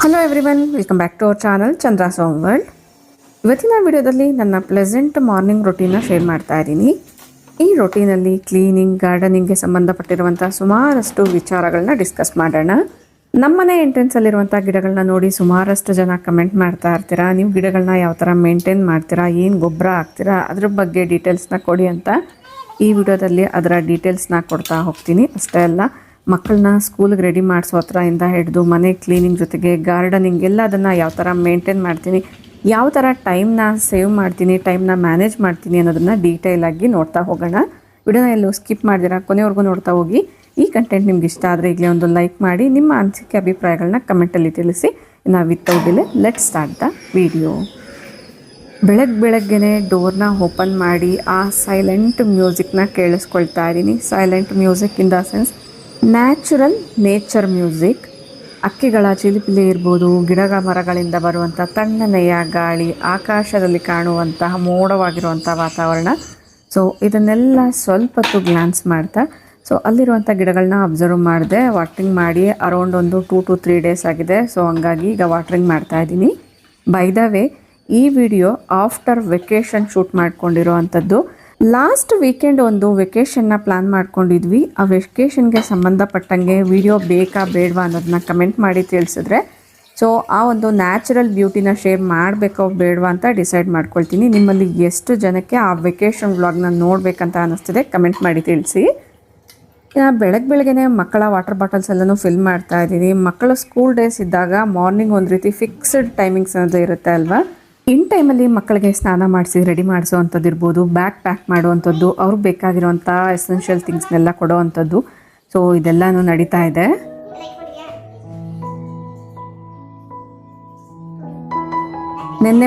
Hello everyone, welcome back to our channel Chandra song world. ಇವತ್ತಿನ ವಿಡಿಯೋದಲ್ಲಿ ನನ್ನ ಪ್ಲೆಸೆಂಟ್ ಮಾರ್ನಿಂಗ್ ರೊಟೀನ್ನ ಶೇರ್ ಮಾಡ್ತಾ ಇದ್ದೀನಿ. ಈ ರೊಟೀನಲ್ಲಿ ಕ್ಲೀನಿಂಗ್, ಗಾರ್ಡನಿಂಗ್ಗೆ ಸಂಬಂಧಪಟ್ಟಿರುವಂಥ ಸುಮಾರಷ್ಟು ವಿಚಾರಗಳನ್ನ ಡಿಸ್ಕಸ್ ಮಾಡೋಣ. ನಮ್ಮನೆ ಎಂಟ್ರೆನ್ಸಲ್ಲಿರುವಂಥ ಗಿಡಗಳನ್ನ ನೋಡಿ ಸುಮಾರಷ್ಟು ಜನ ಕಮೆಂಟ್ ಮಾಡ್ತಾ ಇರ್ತೀರಾ. ನೀವು ಗಿಡಗಳನ್ನ ಯಾವ ಥರ ಮೇಂಟೈನ್ ಮಾಡ್ತೀರಾ, ಏನು ಗೊಬ್ಬರ ಹಾಕ್ತೀರಾ, ಅದ್ರ ಬಗ್ಗೆ ಡೀಟೇಲ್ಸ್ನ ಕೊಡಿ ಅಂತ. ಈ ವಿಡಿಯೋದಲ್ಲಿ ಅದರ ಡೀಟೇಲ್ಸ್ನ ಕೊಡ್ತಾ ಹೋಗ್ತೀನಿ. ಅಷ್ಟೇ ಅಲ್ಲ, ಮಕ್ಕಳನ್ನ ಸ್ಕೂಲ್ಗೆ ರೆಡಿ ಮಾಡಿಸೋ ಹತ್ರದಿಂದ ಹಿಡಿದು ಮನೆ ಕ್ಲೀನಿಂಗ್ ಜೊತೆಗೆ ಗಾರ್ಡನಿಂಗ್ ಎಲ್ಲದನ್ನು ಯಾವ ಥರ ಮೇಂಟೈನ್ ಮಾಡ್ತೀನಿ, ಯಾವ ಥರ ಟೈಮ್ನ ಸೇವ್ ಮಾಡ್ತೀನಿ, ಟೈಮ್ನ ಮ್ಯಾನೇಜ್ ಮಾಡ್ತೀನಿ ಅನ್ನೋದನ್ನು ಡೀಟೇಲಾಗಿ ನೋಡ್ತಾ ಹೋಗೋಣ. ವಿಡಿಯೋನ ಎಲ್ಲೂ ಸ್ಕಿಪ್ ಮಾಡಿದಿರಾ, ಕೊನೆವರೆಗೂ ನೋಡ್ತಾ ಹೋಗಿ. ಈ ಕಂಟೆಂಟ್ ನಿಮ್ಗೆ ಇಷ್ಟ ಆದರೆ ಈಗಲೇ ಒಂದು ಲೈಕ್ ಮಾಡಿ, ನಿಮ್ಮ ಅನಿಸಿಕೆ ಅಭಿಪ್ರಾಯಗಳನ್ನ ಕಮೆಂಟಲ್ಲಿ ತಿಳಿಸಿ. ಇನ್ನು without delay let start the video. ಬೆಳಗ್ಗೆನೆ ಡೋರ್ನ ಓಪನ್ ಮಾಡಿ ಆ ಸೈಲೆಂಟ್ ಮ್ಯೂಸಿಕ್ನ ಕೇಳಿಸ್ಕೊಳ್ತಾ ಇದ್ದೀನಿ. Silent music in the sense natural nature music. ಅಕ್ಕಿಗಳ ಚಿಲಿಪಿಲಿ ಇರ್ಬೋದು, ಗಿಡಗಳ ಮರಗಳಿಂದ ಬರುವಂಥ ತಣ್ಣನೆಯ ಗಾಳಿ, ಆಕಾಶದಲ್ಲಿ ಕಾಣುವಂತಹ ಮೋಡವಾಗಿರುವಂಥ ವಾತಾವರಣ. ಸೊ ಇದನ್ನೆಲ್ಲ ಸ್ವಲ್ಪ ಹೊತ್ತು ಗ್ಲಾನ್ಸ್ ಮಾಡ್ತಾ ಅಲ್ಲಿರುವಂಥ ಗಿಡಗಳನ್ನ ಅಬ್ಸರ್ವ್ ಮಾಡಿದೆ. ವಾಟ್ರಿಂಗ್ ಮಾಡಿ ಅರೌಂಡ್ ಒಂದು 2 to 3 ಡೇಸ್ ಆಗಿದೆ. ಸೊ ಹಂಗಾಗಿ ಈಗ ವಾಟ್ರಿಂಗ್ ಮಾಡ್ತಾ ಇದ್ದೀನಿ. ಬೈ ದ ವೇ, ಈ ವಿಡಿಯೋ ಆಫ್ಟರ್ ವೆಕೇಷನ್ ಶೂಟ್ ಮಾಡ್ಕೊಂಡಿರೋ ಅಂಥದ್ದು. ಲಾಸ್ಟ್ ವೀಕೆಂಡ್ ಒಂದು ವೆಕೇಷನ್ನ ಪ್ಲ್ಯಾನ್ ಮಾಡ್ಕೊಂಡಿದ್ವಿ. ಆ ವೆಕೇಷನ್ಗೆ ಸಂಬಂಧಪಟ್ಟಂಗೆ ವಿಡಿಯೋ ಬೇಕಾ ಬೇಡವಾ ಅನ್ನೋದನ್ನ ಕಮೆಂಟ್ ಮಾಡಿ ತಿಳಿಸಿದ್ರೆ ಸೊ ಆ ಒಂದು ನ್ಯಾಚುರಲ್ ಬ್ಯೂಟಿನ ಶೇರ್ ಮಾಡಬೇಕೋ ಬೇಡವಾ ಅಂತ ಡಿಸೈಡ್ ಮಾಡ್ಕೊಳ್ತೀನಿ. ನಿಮ್ಮಲ್ಲಿ ಎಷ್ಟು ಜನಕ್ಕೆ ಆ ವೆಕೇಷನ್ ವ್ಲಾಗ್ನ ನೋಡಬೇಕಂತ ಅನ್ನಿಸ್ತಿದೆ ಕಮೆಂಟ್ ಮಾಡಿ ತಿಳಿಸಿ. ಬೆಳಗ್ಗೆನೆ ಮಕ್ಕಳ ವಾಟರ್ ಬಾಟಲ್ಸ್ ಎಲ್ಲನೂ ಫಿಲ್ ಮಾಡ್ತಾ ಇದ್ದೀನಿ. ಮಕ್ಕಳ ಸ್ಕೂಲ್ ಡೇಸ್ ಇದ್ದಾಗ ಮಾರ್ನಿಂಗ್ ಒಂದು ರೀತಿ ಫಿಕ್ಸ್ಡ್ ಟೈಮಿಂಗ್ಸ್ ಅನ್ನೋದು ಇರುತ್ತೆ ಅಲ್ವಾ. ಇನ್ ಟೈಮಲ್ಲಿ ಮಕ್ಕಳಿಗೆ ಸ್ನಾನ ಮಾಡಿಸಿ ರೆಡಿ ಮಾಡಿಸೋ ಅಂಥದ್ದು ಇರ್ಬೋದು, ಬ್ಯಾಗ್ ಪ್ಯಾಕ್ ಮಾಡುವಂಥದ್ದು, ಅವ್ರಿಗೆ ಬೇಕಾಗಿರುವಂಥ ಎಸೆನ್ಷಿಯಲ್ ಥಿಂಗ್ಸ್ನೆಲ್ಲ ಕೊಡೋ ಅಂಥದ್ದು. ಸೊ ಇದೆಲ್ಲನೂ ನಡೀತಾ ಇದೆ.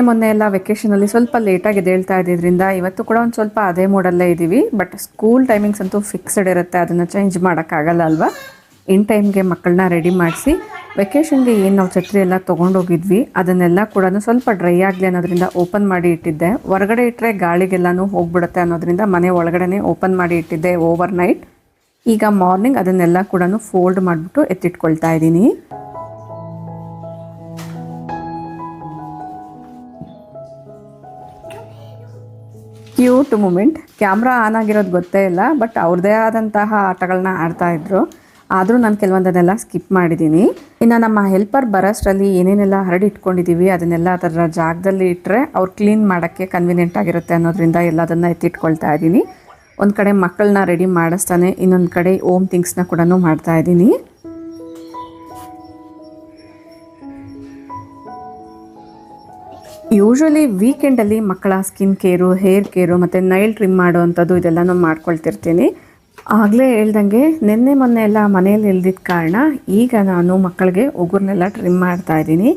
ಮೊನ್ನೆ ಎಲ್ಲ ವೆಕೇಷನಲ್ಲಿ ಸ್ವಲ್ಪ ಲೇಟಾಗಿ ಎದ್ದೇಳ್ತಾ ಇದ್ದಿದ್ದರಿಂದ ಇವತ್ತು ಕೂಡ ಒಂದು ಸ್ವಲ್ಪ ಅದೇ ಮೂಡಲ್ಲೇ ಇದ್ದೀವಿ. ಬಟ್ ಸ್ಕೂಲ್ ಟೈಮಿಂಗ್ಸ್ ಅಂತೂ ಫಿಕ್ಸ್ಡ್ ಇರುತ್ತೆ, ಅದನ್ನು ಚೇಂಜ್ ಮಾಡೋಕ್ಕಾಗಲ್ಲ ಅಲ್ವಾ. ಇನ್ ಟೈಮ್ಗೆ ಮಕ್ಕಳನ್ನ ರೆಡಿ ಮಾಡಿಸಿ ವೆಕೇಷನ್ಗೆ ಏನು ನಾವು ಛತ್ರಿ ಎಲ್ಲ ತೊಗೊಂಡೋಗಿದ್ವಿ ಅದನ್ನೆಲ್ಲ ಕೂಡ ಸ್ವಲ್ಪ ಡ್ರೈ ಆಗಲಿ ಅನ್ನೋದ್ರಿಂದ ಓಪನ್ ಮಾಡಿ ಇಟ್ಟಿದ್ದೆ. ಹೊರಗಡೆ ಇಟ್ಟರೆ ಗಾಳಿಗೆಲ್ಲನೂ ಹೋಗ್ಬಿಡುತ್ತೆ ಅನ್ನೋದ್ರಿಂದ ಮನೆ ಒಳಗಡೆ ಓಪನ್ ಮಾಡಿ ಇಟ್ಟಿದ್ದೆ ಓವರ್ ನೈಟ್. ಈಗ ಮಾರ್ನಿಂಗ್ ಅದನ್ನೆಲ್ಲ ಕೂಡ ಫೋಲ್ಡ್ ಮಾಡಿಬಿಟ್ಟು ಎತ್ತಿಟ್ಕೊಳ್ತಾ ಇದ್ದೀನಿ. Cute moment. ಕ್ಯಾಮ್ರಾ ಆನ್ ಆಗಿರೋದು ಗೊತ್ತೇ ಇಲ್ಲ, ಬಟ್ ಅವ್ರದ್ದೇ ಆದಂತಹ ಆಟಗಳನ್ನ ಆಡ್ತಾಯಿದ್ರು. ಆದರೂ ನಾನು ಕೆಲವೊಂದನ್ನೆಲ್ಲ ಸ್ಕಿಪ್ ಮಾಡಿದ್ದೀನಿ. ಇನ್ನು ನಮ್ಮ ಹೆಲ್ಪರ್ ಬರೋಷ್ಟರಲ್ಲಿ ಏನೇನೆಲ್ಲ ಹರಡಿ ಇಟ್ಕೊಂಡಿದ್ದೀವಿ ಅದನ್ನೆಲ್ಲ ಅದರ ಜಾಗದಲ್ಲಿ ಇಟ್ಟರೆ ಅವ್ರು ಕ್ಲೀನ್ ಮಾಡೋಕ್ಕೆ ಕನ್ವೀನಿಯೆಂಟ್ ಆಗಿರುತ್ತೆ ಅನ್ನೋದ್ರಿಂದ ಎಲ್ಲದನ್ನು ಎತ್ತಿಟ್ಕೊಳ್ತಾ ಇದ್ದೀನಿ. ಒಂದು ಕಡೆ ಮಕ್ಕಳನ್ನ ರೆಡಿ ಮಾಡಿಸ್ತಾನೆ, ಇನ್ನೊಂದು ಕಡೆ ಓಮ್ ಥಿಂಗ್ಸ್ನ ಕೂಡ ಮಾಡ್ತಾ ಇದ್ದೀನಿ. ಯೂಶ್ವಲಿ ವೀಕೆಂಡಲ್ಲಿ ಮಕ್ಕಳ ಸ್ಕಿನ್ ಕೇರು, ಹೇರ್ ಕೇರು ಮತ್ತು ನೈಲ್ ಟ್ರಿಮ್ ಮಾಡೋವಂಥದ್ದು ಇದೆಲ್ಲನೂ ಮಾಡ್ಕೊಳ್ತಿರ್ತೀನಿ. ಆಗಲೇ ಹೇಳ್ದಂಗೆ ಮೊನ್ನೆ ಎಲ್ಲ ಮನೆಯಲ್ಲಿ ಇಲ್ದಿದ್ದ ಕಾರಣ ಈಗ ನಾನು ಮಕ್ಕಳಿಗೆ ಉಗುರನ್ನೆಲ್ಲ ಟ್ರಿಮ್ ಮಾಡ್ತಾ ಇದ್ದೀನಿ.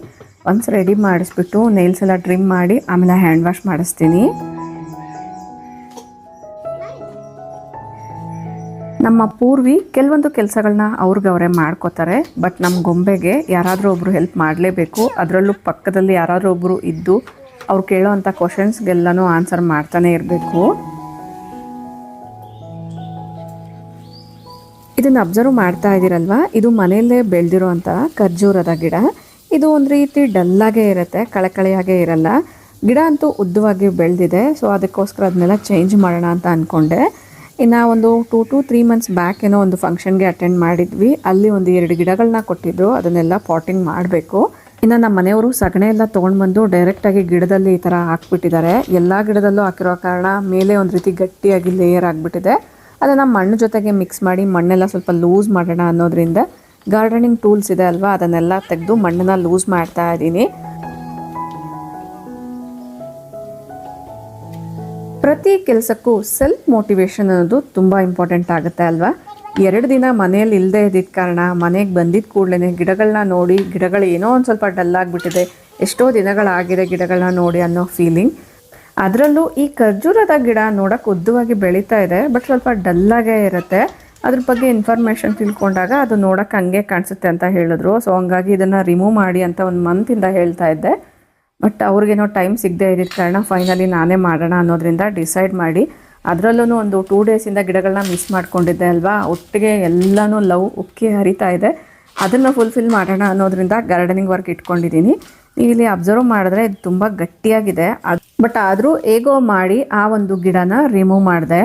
ಒನ್ಸ್ ರೆಡಿ ಮಾಡಿಸ್ಬಿಟ್ಟು ನೈಲ್ಸ್ ಎಲ್ಲ ಟ್ರಿಮ್ ಮಾಡಿ ಆಮೇಲೆ ಹ್ಯಾಂಡ್ ವಾಶ್ ಮಾಡಿಸ್ತೀನಿ. ನಮ್ಮ ಪೂರ್ವಿ ಕೆಲವೊಂದು ಕೆಲಸಗಳನ್ನ ಅವ್ರಿಗವರೇ ಮಾಡ್ಕೋತಾರೆ. ಬಟ್ ನಮ್ಮ ಗೊಂಬೆಗೆ ಯಾರಾದರೂ ಒಬ್ಬರು ಹೆಲ್ಪ್ ಮಾಡಲೇಬೇಕು. ಅದರಲ್ಲೂ ಪಕ್ಕದಲ್ಲಿ ಯಾರಾದರೂ ಒಬ್ಬರು ಇದ್ದು ಅವ್ರು ಕೇಳೋ ಅಂಥ ಕ್ವಶನ್ಸ್ಗೆಲ್ಲನೂ ಆನ್ಸರ್ ಮಾಡ್ತಾನೆ ಇರಬೇಕು. ಇದನ್ನು ಅಬ್ಸರ್ವ್ ಮಾಡ್ತಾ ಇದ್ದೀರಲ್ವ, ಇದು ಮನೆಯಲ್ಲೇ ಬೆಳೆದಿರೋವಂಥ ಖರ್ಜೂರದ ಗಿಡ. ಇದು ಒಂದು ರೀತಿ ಡಲ್ಲಾಗೇ ಇರುತ್ತೆ, ಕಳೆಯಾಗೇ ಇರಲ್ಲ. ಗಿಡ ಅಂತೂ ಉದ್ದವಾಗಿ ಬೆಳೆದಿದೆ. ಸೊ ಅದಕ್ಕೋಸ್ಕರ ಅದನ್ನೆಲ್ಲ ಚೇಂಜ್ ಮಾಡೋಣ ಅಂತ ಅಂದ್ಕೊಂಡೆ. ಇನ್ನು ಒಂದು 2 to 3 months ಬ್ಯಾಕ್ ಏನೋ ಒಂದು ಫಂಕ್ಷನ್ಗೆ ಅಟೆಂಡ್ ಮಾಡಿದ್ವಿ. ಅಲ್ಲಿ ಒಂದು 2 ಗಿಡಗಳನ್ನ ಕೊಟ್ಟಿದ್ರು, ಅದನ್ನೆಲ್ಲ ಪಾಟಿಂಗ್ ಮಾಡಬೇಕು. ಇನ್ನು ನಮ್ಮ ಮನೆಯವರು ಸಗಣಿ ಎಲ್ಲ ತೊಗೊಂಡ್ಬಂದು ಡೈರೆಕ್ಟಾಗಿ ಗಿಡದಲ್ಲಿ ಈ ಥರ ಹಾಕ್ಬಿಟ್ಟಿದ್ದಾರೆ. ಎಲ್ಲ ಗಿಡದಲ್ಲೂ ಹಾಕಿರೋ ಕಾರಣ ಮೇಲೆ ಒಂದು ರೀತಿ ಗಟ್ಟಿಯಾಗಿ ಲೇಯರ್ ಆಗಿಬಿಟ್ಟಿದೆ. ಅದನ್ನು ಮಣ್ಣು ಜೊತೆಗೆ ಮಿಕ್ಸ್ ಮಾಡಿ ಮಣ್ಣೆಲ್ಲ ಸ್ವಲ್ಪ ಲೂಸ್ ಮಾಡೋಣ ಅನ್ನೋದ್ರಿಂದ ಗಾರ್ಡನಿಂಗ್ ಟೂಲ್ಸ್ ಇದೆ ಅಲ್ವಾ, ಅದನ್ನೆಲ್ಲ ತೆಗೆದು ಮಣ್ಣನ್ನು ಲೂಸ್ ಮಾಡ್ತಾ ಇದ್ದೀನಿ. ಪ್ರತಿ ಕೆಲಸಕ್ಕೂ ಸೆಲ್ಫ್ ಮೋಟಿವೇಶನ್ ಅನ್ನೋದು ತುಂಬ ಇಂಪಾರ್ಟೆಂಟ್ ಆಗುತ್ತೆ ಅಲ್ವಾ. 2 ದಿನ ಮನೆಯಲ್ಲಿ ಇಲ್ಲದೆ ಇದ್ದಿದ್ದ ಕಾರಣ ಮನೆಗೆ ಬಂದಿದ್ದ ಕೂಡಲೇ ಗಿಡಗಳನ್ನ ನೋಡಿ, ಗಿಡಗಳು ಏನೋ ಒಂದು ಸ್ವಲ್ಪ ಡಲ್ ಆಗಿಬಿಟ್ಟಿದೆ, ಎಷ್ಟೋ ದಿನಗಳಾಗಿದೆ ಗಿಡಗಳನ್ನ ನೋಡಿ ಅನ್ನೋ ಫೀಲಿಂಗ್. ಅದರಲ್ಲೂ ಈ ಖರ್ಜೂರದ ಗಿಡ ನೋಡೋಕೆ ಉದ್ದವಾಗಿ ಬೆಳೀತಾ ಇದೆ, ಬಟ್ ಸ್ವಲ್ಪ ಡಲ್ಲಾಗೇ ಇರುತ್ತೆ. ಅದ್ರ ಬಗ್ಗೆ ಇನ್ಫಾರ್ಮೇಷನ್ ತಿಳ್ಕೊಂಡಾಗ ಅದು ನೋಡೋಕೆ ಹಂಗೆ ಕಾಣಿಸುತ್ತೆ ಅಂತ ಹೇಳಿದ್ರು. ಸೊ ಹಂಗಾಗಿ ಇದನ್ನು ರಿಮೂವ್ ಮಾಡಿ ಅಂತ 1 ಮಂತಿಂದ ಹೇಳ್ತಾ ಇದ್ದೆ. ಬಟ್ ಅವ್ರಿಗೇನೋ ಟೈಮ್ ಸಿಗದೆ ಇದ್ದಿದ್ದ ಕಾರಣ ಫೈನಲಿ ನಾನೇ ಮಾಡೋಣ ಅನ್ನೋದ್ರಿಂದ ಡಿಸೈಡ್ ಮಾಡಿ, ಅದರಲ್ಲೂ ಒಂದು 2 ಡೇಸಿಂದ ಗಿಡಗಳನ್ನ ಮಿಸ್ ಮಾಡ್ಕೊಂಡಿದ್ದೆ ಅಲ್ವಾ. ಒಟ್ಟಿಗೆ ಎಲ್ಲನೂ ಲವ್ ಉಕ್ಕಿ ಹರಿತಾ ಇದೆ. ಅದನ್ನು ಫುಲ್ಫಿಲ್ ಮಾಡೋಣ ಅನ್ನೋದ್ರಿಂದ ಗಾರ್ಡನಿಂಗ್ ವರ್ಕ್ ಇಟ್ಕೊಂಡಿದ್ದೀನಿ. ನೀವು ಇಲ್ಲಿ ಅಬ್ಸರ್ವ್ ಮಾಡಿದ್ರೆ ಇದು ತುಂಬ ಗಟ್ಟಿಯಾಗಿದೆ, ಬಟ್ ಆದರೂ ಹೇಗೋ ಮಾಡಿ ಆ ಒಂದು ಗಿಡನ ರಿಮೂವ್ ಮಾಡಿದೆ.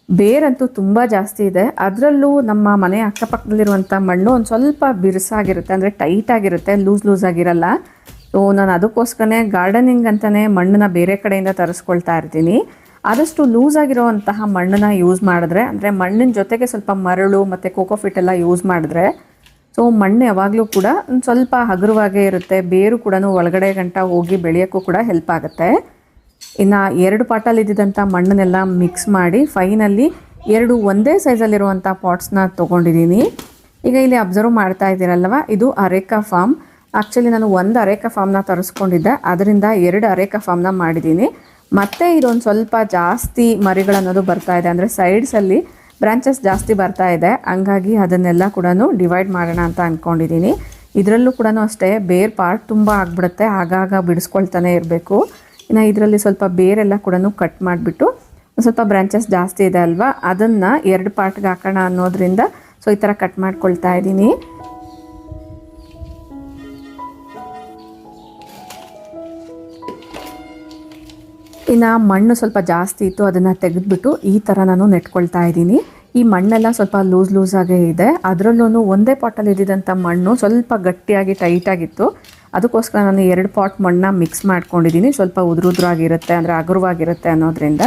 ಬೇರಂತೂ ತುಂಬ ಜಾಸ್ತಿ ಇದೆ. ಅದರಲ್ಲೂ ನಮ್ಮ ಮನೆ ಅಕ್ಕಪಕ್ಕದಲ್ಲಿರುವಂಥ ಮಣ್ಣು ಒಂದು ಸ್ವಲ್ಪ ಬಿರುಸಾಗಿರುತ್ತೆ, ಅಂದರೆ ಟೈಟ್ ಆಗಿರುತ್ತೆ, ಲೂಸ್ ಆಗಿರಲ್ಲ. ಸೊ ನಾನು ಅದಕ್ಕೋಸ್ಕರನೇ ಗಾರ್ಡನಿಂಗ್ ಅಂತಲೇ ಮಣ್ಣನ್ನ ಬೇರೆ ಕಡೆಯಿಂದ ತರಿಸ್ಕೊಳ್ತಾ ಇರ್ತೀನಿ. ಆದಷ್ಟು ಲೂಸ್ ಆಗಿರೋವಂತಹ ಮಣ್ಣನ್ನ ಯೂಸ್ ಮಾಡಿದ್ರೆ, ಅಂದರೆ ಮಣ್ಣಿನ ಜೊತೆಗೆ ಸ್ವಲ್ಪ ಮರಳು ಮತ್ತು ಕೋಕೋಫಿಟ್ ಎಲ್ಲ ಯೂಸ್ ಮಾಡಿದ್ರೆ ಸೊ ಮಣ್ಣು ಯಾವಾಗಲೂ ಕೂಡ ಒಂದು ಸ್ವಲ್ಪ ಹಗುರವಾಗೇ ಇರುತ್ತೆ. ಬೇರು ಕೂಡ ಒಳಗಡೆ ಗಂಟ ಹೋಗಿ ಬೆಳೆಯೋಕ್ಕೂ ಕೂಡ ಹೆಲ್ಪ್ ಆಗುತ್ತೆ. ಇನ್ನು 2 ಪಾಟಲ್ಲಿ ಇದ್ದಿದ್ದಂಥ ಮಣ್ಣನ್ನೆಲ್ಲ ಮಿಕ್ಸ್ ಮಾಡಿ ಫೈನಲಿ 2 ಒಂದೇ ಸೈಜಲ್ಲಿರುವಂಥ ಪಾಟ್ಸ್ನ ತೊಗೊಂಡಿದ್ದೀನಿ. ಈಗ ಇಲ್ಲಿ ಅಬ್ಸರ್ವ್ ಮಾಡ್ತಾ ಇದ್ದೀರಲ್ವ, ಇದು ಅರೇಕಾ ಫಾರ್ಮ್. ಆ್ಯಕ್ಚುಲಿ ನಾನು 1 ಅರೇಕಾ ಫಾರ್ಮ್ನ ತರಿಸ್ಕೊಂಡಿದ್ದೆ, ಅದರಿಂದ 2 ಅರೇಕಾ ಫಾರ್ಮ್ನ ಮಾಡಿದ್ದೀನಿ. ಮತ್ತು ಇದೊಂದು ಸ್ವಲ್ಪ ಜಾಸ್ತಿ ಮರಿಗಳನ್ನೋದು ಬರ್ತಾ ಇದೆ, ಅಂದರೆ ಸೈಡ್ಸಲ್ಲಿ ಬ್ರಾಂಚಸ್ ಜಾಸ್ತಿ ಬರ್ತಾ ಇದೆ. ಹಂಗಾಗಿ ಅದನ್ನೆಲ್ಲ ಕೂಡ ಡಿವೈಡ್ ಮಾಡೋಣ ಅಂತ ಅಂದ್ಕೊಂಡಿದ್ದೀನಿ. ಇದರಲ್ಲೂ ಕೂಡ ಅಷ್ಟೇ ಬೇರ್ ಪಾರ್ಟ್ ತುಂಬ ಆಗಿಬಿಡುತ್ತೆ, ಆಗಾಗ ಬಿಡಿಸ್ಕೊಳ್ತಾನೆ ಇರಬೇಕು. ಇನ್ನು ಇದರಲ್ಲಿ ಸ್ವಲ್ಪ ಬೇರೆಲ್ಲ ಕೂಡ ಕಟ್ ಮಾಡಿಬಿಟ್ಟು ಸ್ವಲ್ಪ ಬ್ರಾಂಚಸ್ ಜಾಸ್ತಿ ಇದೆ ಅಲ್ವಾ, ಅದನ್ನು 2 ಪಾರ್ಟ್ಗೆ ಹಾಕೋಣ ಅನ್ನೋದ್ರಿಂದ ಸೊ ಈ ಥರ ಕಟ್ ಮಾಡ್ಕೊಳ್ತಾ ಇದ್ದೀನಿ. ಇನ್ನು ಮಣ್ಣು ಸ್ವಲ್ಪ ಜಾಸ್ತಿ ಇತ್ತು, ಅದನ್ನು ತೆಗೆದುಬಿಟ್ಟು ಈ ಥರ ನಾನು ನೆಟ್ಕೊಳ್ತಾ ಇದ್ದೀನಿ. ಈ ಮಣ್ಣೆಲ್ಲ ಸ್ವಲ್ಪ ಲೂಸಾಗೇ ಇದೆ. ಅದರಲ್ಲೂ ಒಂದೇ ಪಾಟಲ್ಲಿ ಇದ್ದಿದ್ದಂಥ ಮಣ್ಣು ಸ್ವಲ್ಪ ಗಟ್ಟಿಯಾಗಿ ಟೈಟಾಗಿತ್ತು. ಅದಕ್ಕೋಸ್ಕರ ನಾನು 2 ಪಾಟ್ ಮಣ್ಣನ್ನ ಮಿಕ್ಸ್ ಮಾಡ್ಕೊಂಡಿದ್ದೀನಿ. ಸ್ವಲ್ಪ ಉದುರುದ್ರಾಗಿರುತ್ತೆ, ಅಂದರೆ ಹಗುರವಾಗಿರುತ್ತೆ ಅನ್ನೋದ್ರಿಂದ.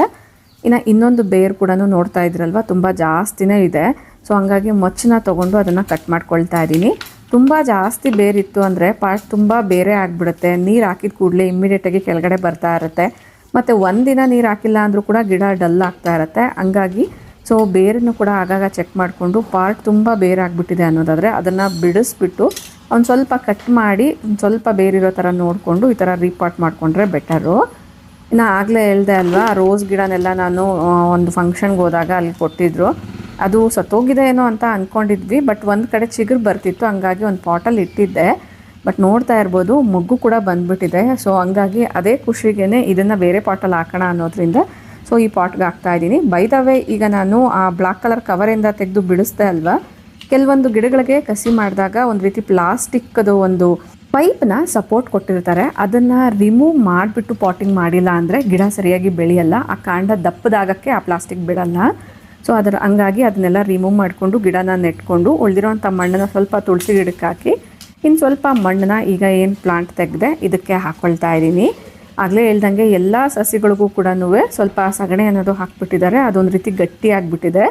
ಇನ್ನು ಇನ್ನೊಂದು ಬೇರು ಕೂಡ ನೋಡ್ತಾ ಇದ್ರಲ್ವ, ತುಂಬ ಜಾಸ್ತಿನೇ ಇದೆ. ಸೊ ಹಂಗಾಗಿ ಮೊಚ್ಚನ್ನ ತೊಗೊಂಡು ಅದನ್ನು ಕಟ್ ಮಾಡ್ಕೊಳ್ತಾ ಇದ್ದೀನಿ. ತುಂಬ ಜಾಸ್ತಿ ಬೇರಿತ್ತು ಅಂದರೆ ಪಾಟ್ ತುಂಬ ಬೇರೆ ಆಗಿಬಿಡುತ್ತೆ. ನೀರು ಹಾಕಿದ ಕೂಡಲೇ ಇಮ್ಮಿಡಿಯೇಟಾಗಿ ಕೆಳಗಡೆ ಬರ್ತಾ ಇರುತ್ತೆ. ಮತ್ತು ಒಂದಿನ ನೀರು ಹಾಕಿಲ್ಲ ಅಂದರೂ ಕೂಡ ಗಿಡ ಡಲ್ ಆಗ್ತಾ ಇರುತ್ತೆ. ಹಂಗಾಗಿ ಸೊ ಬೇರನ್ನು ಕೂಡ ಆಗಾಗ ಚೆಕ್ ಮಾಡಿಕೊಂಡು ಪಾರ್ಟ್ ತುಂಬ ಬೇರಾಗಿಬಿಟ್ಟಿದೆ ಅನ್ನೋದಾದರೆ ಅದನ್ನು ಬಿಡಿಸ್ಬಿಟ್ಟು ಒಂದು ಸ್ವಲ್ಪ ಕಟ್ ಮಾಡಿ ಒಂದು ಸ್ವಲ್ಪ ಬೇರಿರೋ ಥರ ನೋಡಿಕೊಂಡು ಈ ಥರ ರೀಪಾಟ್ ಮಾಡಿಕೊಂಡ್ರೆ ಬೆಟರು. ಇನ್ನು ಆಗಲೇ ಹೇಳಿದೆ ಅಲ್ವಾ, ರೋಸ್ ಗಿಡನೆಲ್ಲ ನಾನು ಒಂದು ಫಂಕ್ಷನ್ಗೆ ಹೋದಾಗ ಅಲ್ಲಿ ಕೊಟ್ಟಿದ್ದರು. ಅದು ಸತ್ತೋಗಿದೆ ಏನೋ ಅಂತ ಅಂದ್ಕೊಂಡಿದ್ವಿ, ಬಟ್ ಒಂದು ಕಡೆ ಚಿಗುರು ಬರ್ತಿತ್ತು, ಹಂಗಾಗಿ ಒಂದು ಪಾಟಲ್ಲಿ ಇಟ್ಟಿದ್ದೆ. ಬಟ್ ನೋಡ್ತಾ ಇರ್ಬೋದು ಮೊಗ್ಗು ಕೂಡ ಬಂದುಬಿಟ್ಟಿದೆ. ಸೊ ಹಂಗಾಗಿ ಅದೇ ಖುಷಿಗೇ ಇದನ್ನು ಬೇರೆ ಪಾಟಲ್ಲಿ ಹಾಕೋಣ ಅನ್ನೋದ್ರಿಂದ ಸೊ ಈ ಪಾಟ್ಗೆ ಹಾಕ್ತಾಯಿದ್ದೀನಿ. ಬೈ ದ ವೇ, ಈಗ ನಾನು ಆ ಬ್ಲ್ಯಾಕ್ ಕಲರ್ ಕವರಿಂದ ತೆಗೆದು ಬಿಡಿಸ್ದೆ ಅಲ್ವಾ, ಕೆಲವೊಂದು ಗಿಡಗಳಿಗೆ ಕಸಿ ಮಾಡಿದಾಗ ಒಂದು ರೀತಿ ಪ್ಲಾಸ್ಟಿಕ್ದು ಒಂದು ಪೈಪ್ನ ಸಪೋರ್ಟ್ ಕೊಟ್ಟಿರ್ತಾರೆ. ಅದನ್ನು ರಿಮೂವ್ ಮಾಡಿಬಿಟ್ಟು ಪಾಟಿಂಗ್ ಮಾಡಿಲ್ಲ ಅಂದರೆ ಗಿಡ ಸರಿಯಾಗಿ ಬೆಳೆಯಲ್ಲ. ಆ ಕಾಂಡ ದಪ್ಪದಾಗಕ್ಕೆ ಆ ಪ್ಲಾಸ್ಟಿಕ್ ಬಿಡಲ್ಲ. ಸೊ ಹಂಗಾಗಿ ಅದನ್ನೆಲ್ಲ ರಿಮೂವ್ ಮಾಡಿಕೊಂಡು ಗಿಡನ ನೆಟ್ಕೊಂಡು ಉಳಿದಿರೋಂಥ ಮಣ್ಣನ್ನು ಸ್ವಲ್ಪ ತುಳಸಿ ಗಿಡಕ್ಕೆ ಹಾಕಿ ಇನ್ನು ಸ್ವಲ್ಪ ಮಣ್ಣನ್ನ ಈಗ ಏನು ಪ್ಲಾಂಟ್ ತೆಗೆದೆ ಇದಕ್ಕೆ ಹಾಕ್ಕೊಳ್ತಾ ಇದ್ದೀನಿ. ಆಗಲೇ ಹೇಳ್ದಂಗೆ ಎಲ್ಲ ಸಸಿಗಳಿಗೂ ಕೂಡ ಸ್ವಲ್ಪ ಸಗಣಿ ಅನ್ನೋದು ಹಾಕ್ಬಿಟ್ಟಿದ್ದಾರೆ. ಅದೊಂದು ರೀತಿ ಗಟ್ಟಿ ಆಗಿಬಿಟ್ಟಿದೆ.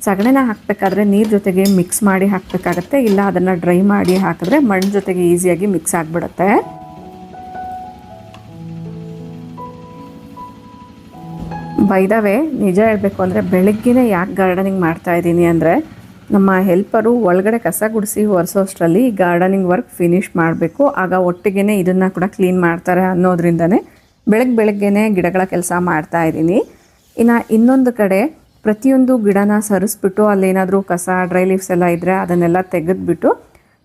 ಸಗಣಿನ ಹಾಕಬೇಕಾದ್ರೆ ನೀರು ಜೊತೆಗೆ ಮಿಕ್ಸ್ ಮಾಡಿ ಹಾಕಬೇಕಾಗತ್ತೆ, ಇಲ್ಲ ಅದನ್ನು ಡ್ರೈ ಮಾಡಿ ಹಾಕಿದ್ರೆ ಮಣ್ಣು ಜೊತೆಗೆ ಈಸಿಯಾಗಿ ಮಿಕ್ಸ್ ಆಗಿಬಿಡುತ್ತೆ. ಬೈ ದ ವೇ, ನಿಜ ಹೇಳಬೇಕು ಅಂದರೆ ಬೆಳಗ್ಗೆನೇ ಯಾಕೆ ಗಾರ್ಡನಿಂಗ್ ಮಾಡ್ತಾಯಿದ್ದೀನಿ ಅಂದರೆ, ನಮ್ಮ ಹೆಲ್ಪರು ಒಳಗಡೆ ಕಸ ಗುಡಿಸಿ ಒರೆಸೋಷ್ಟರಲ್ಲಿ ಗಾರ್ಡನಿಂಗ್ ವರ್ಕ್ ಫಿನಿಷ್ ಮಾಡಬೇಕು. ಆಗ ಒಟ್ಟಿಗೆ ಇದನ್ನು ಕೂಡ ಕ್ಲೀನ್ ಮಾಡ್ತಾರೆ ಅನ್ನೋದ್ರಿಂದನೇ ಬೆಳಗ್ಗೆನೇ ಗಿಡಗಳ ಕೆಲಸ ಮಾಡ್ತಾಯಿದ್ದೀನಿ. ಇನ್ನು ಇನ್ನೊಂದು ಕಡೆ ಪ್ರತಿಯೊಂದು ಗಿಡನ ಸರಿಸ್ಬಿಟ್ಟು ಅಲ್ಲೇನಾದರೂ ಕಸ ಡ್ರೈ ಲೀವ್ಸ್ ಎಲ್ಲ ಇದ್ದರೆ ಅದನ್ನೆಲ್ಲ ತೆಗೆದುಬಿಟ್ಟು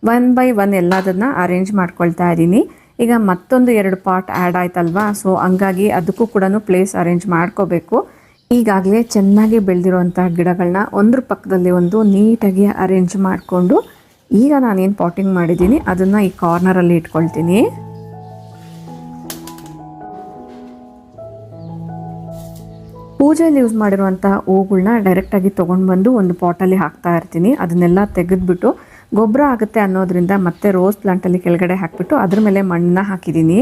1 by 1 ಎಲ್ಲದನ್ನು ಅರೇಂಜ್ ಮಾಡ್ಕೊಳ್ತಾ ಇದ್ದೀನಿ. ಈಗ ಮತ್ತೊಂದು 2 ಪಾಟ್ ಆ್ಯಡ್ ಆಯ್ತಲ್ವಾ, ಸೊ ಹಂಗಾಗಿ ಅದಕ್ಕೂ ಕೂಡ ಪ್ಲೇಸ್ ಅರೇಂಜ್ ಮಾಡ್ಕೋಬೇಕು. ಈಗಾಗಲೇ ಚೆನ್ನಾಗಿ ಬೆಳೆದಿರುವಂಥ ಗಿಡಗಳನ್ನ ಒಂದ್ರ ಪಕ್ಕದಲ್ಲಿ ಒಂದು ನೀಟಾಗಿ ಅರೇಂಜ್ ಮಾಡಿಕೊಂಡು ಈಗ ನಾನೇನು ಪಾಟಿಂಗ್ ಮಾಡಿದ್ದೀನಿ ಅದನ್ನು ಈ ಕಾರ್ನರಲ್ಲಿ ಇಟ್ಕೊಳ್ತೀನಿ. ಪೂಜೆಯಲ್ಲಿ ಯೂಸ್ ಮಾಡಿರುವಂಥ ಹೂಗಳನ್ನ ಡೈರೆಕ್ಟಾಗಿ ತೊಗೊಂಡು ಬಂದು ಒಂದು ಪಾಟಲ್ಲಿ ಹಾಕ್ತಾ ಇರ್ತೀನಿ. ಅದನ್ನೆಲ್ಲ ತೆಗೆದುಬಿಟ್ಟು ಗೊಬ್ಬರ ಆಗುತ್ತೆ ಅನ್ನೋದ್ರಿಂದ ಮತ್ತೆ ರೋಸ್ ಪ್ಲಾಂಟಲ್ಲಿ ಕೆಳಗಡೆ ಹಾಕಿಬಿಟ್ಟು ಅದ್ರ ಮೇಲೆ ಮಣ್ಣನ್ನ ಹಾಕಿದ್ದೀನಿ.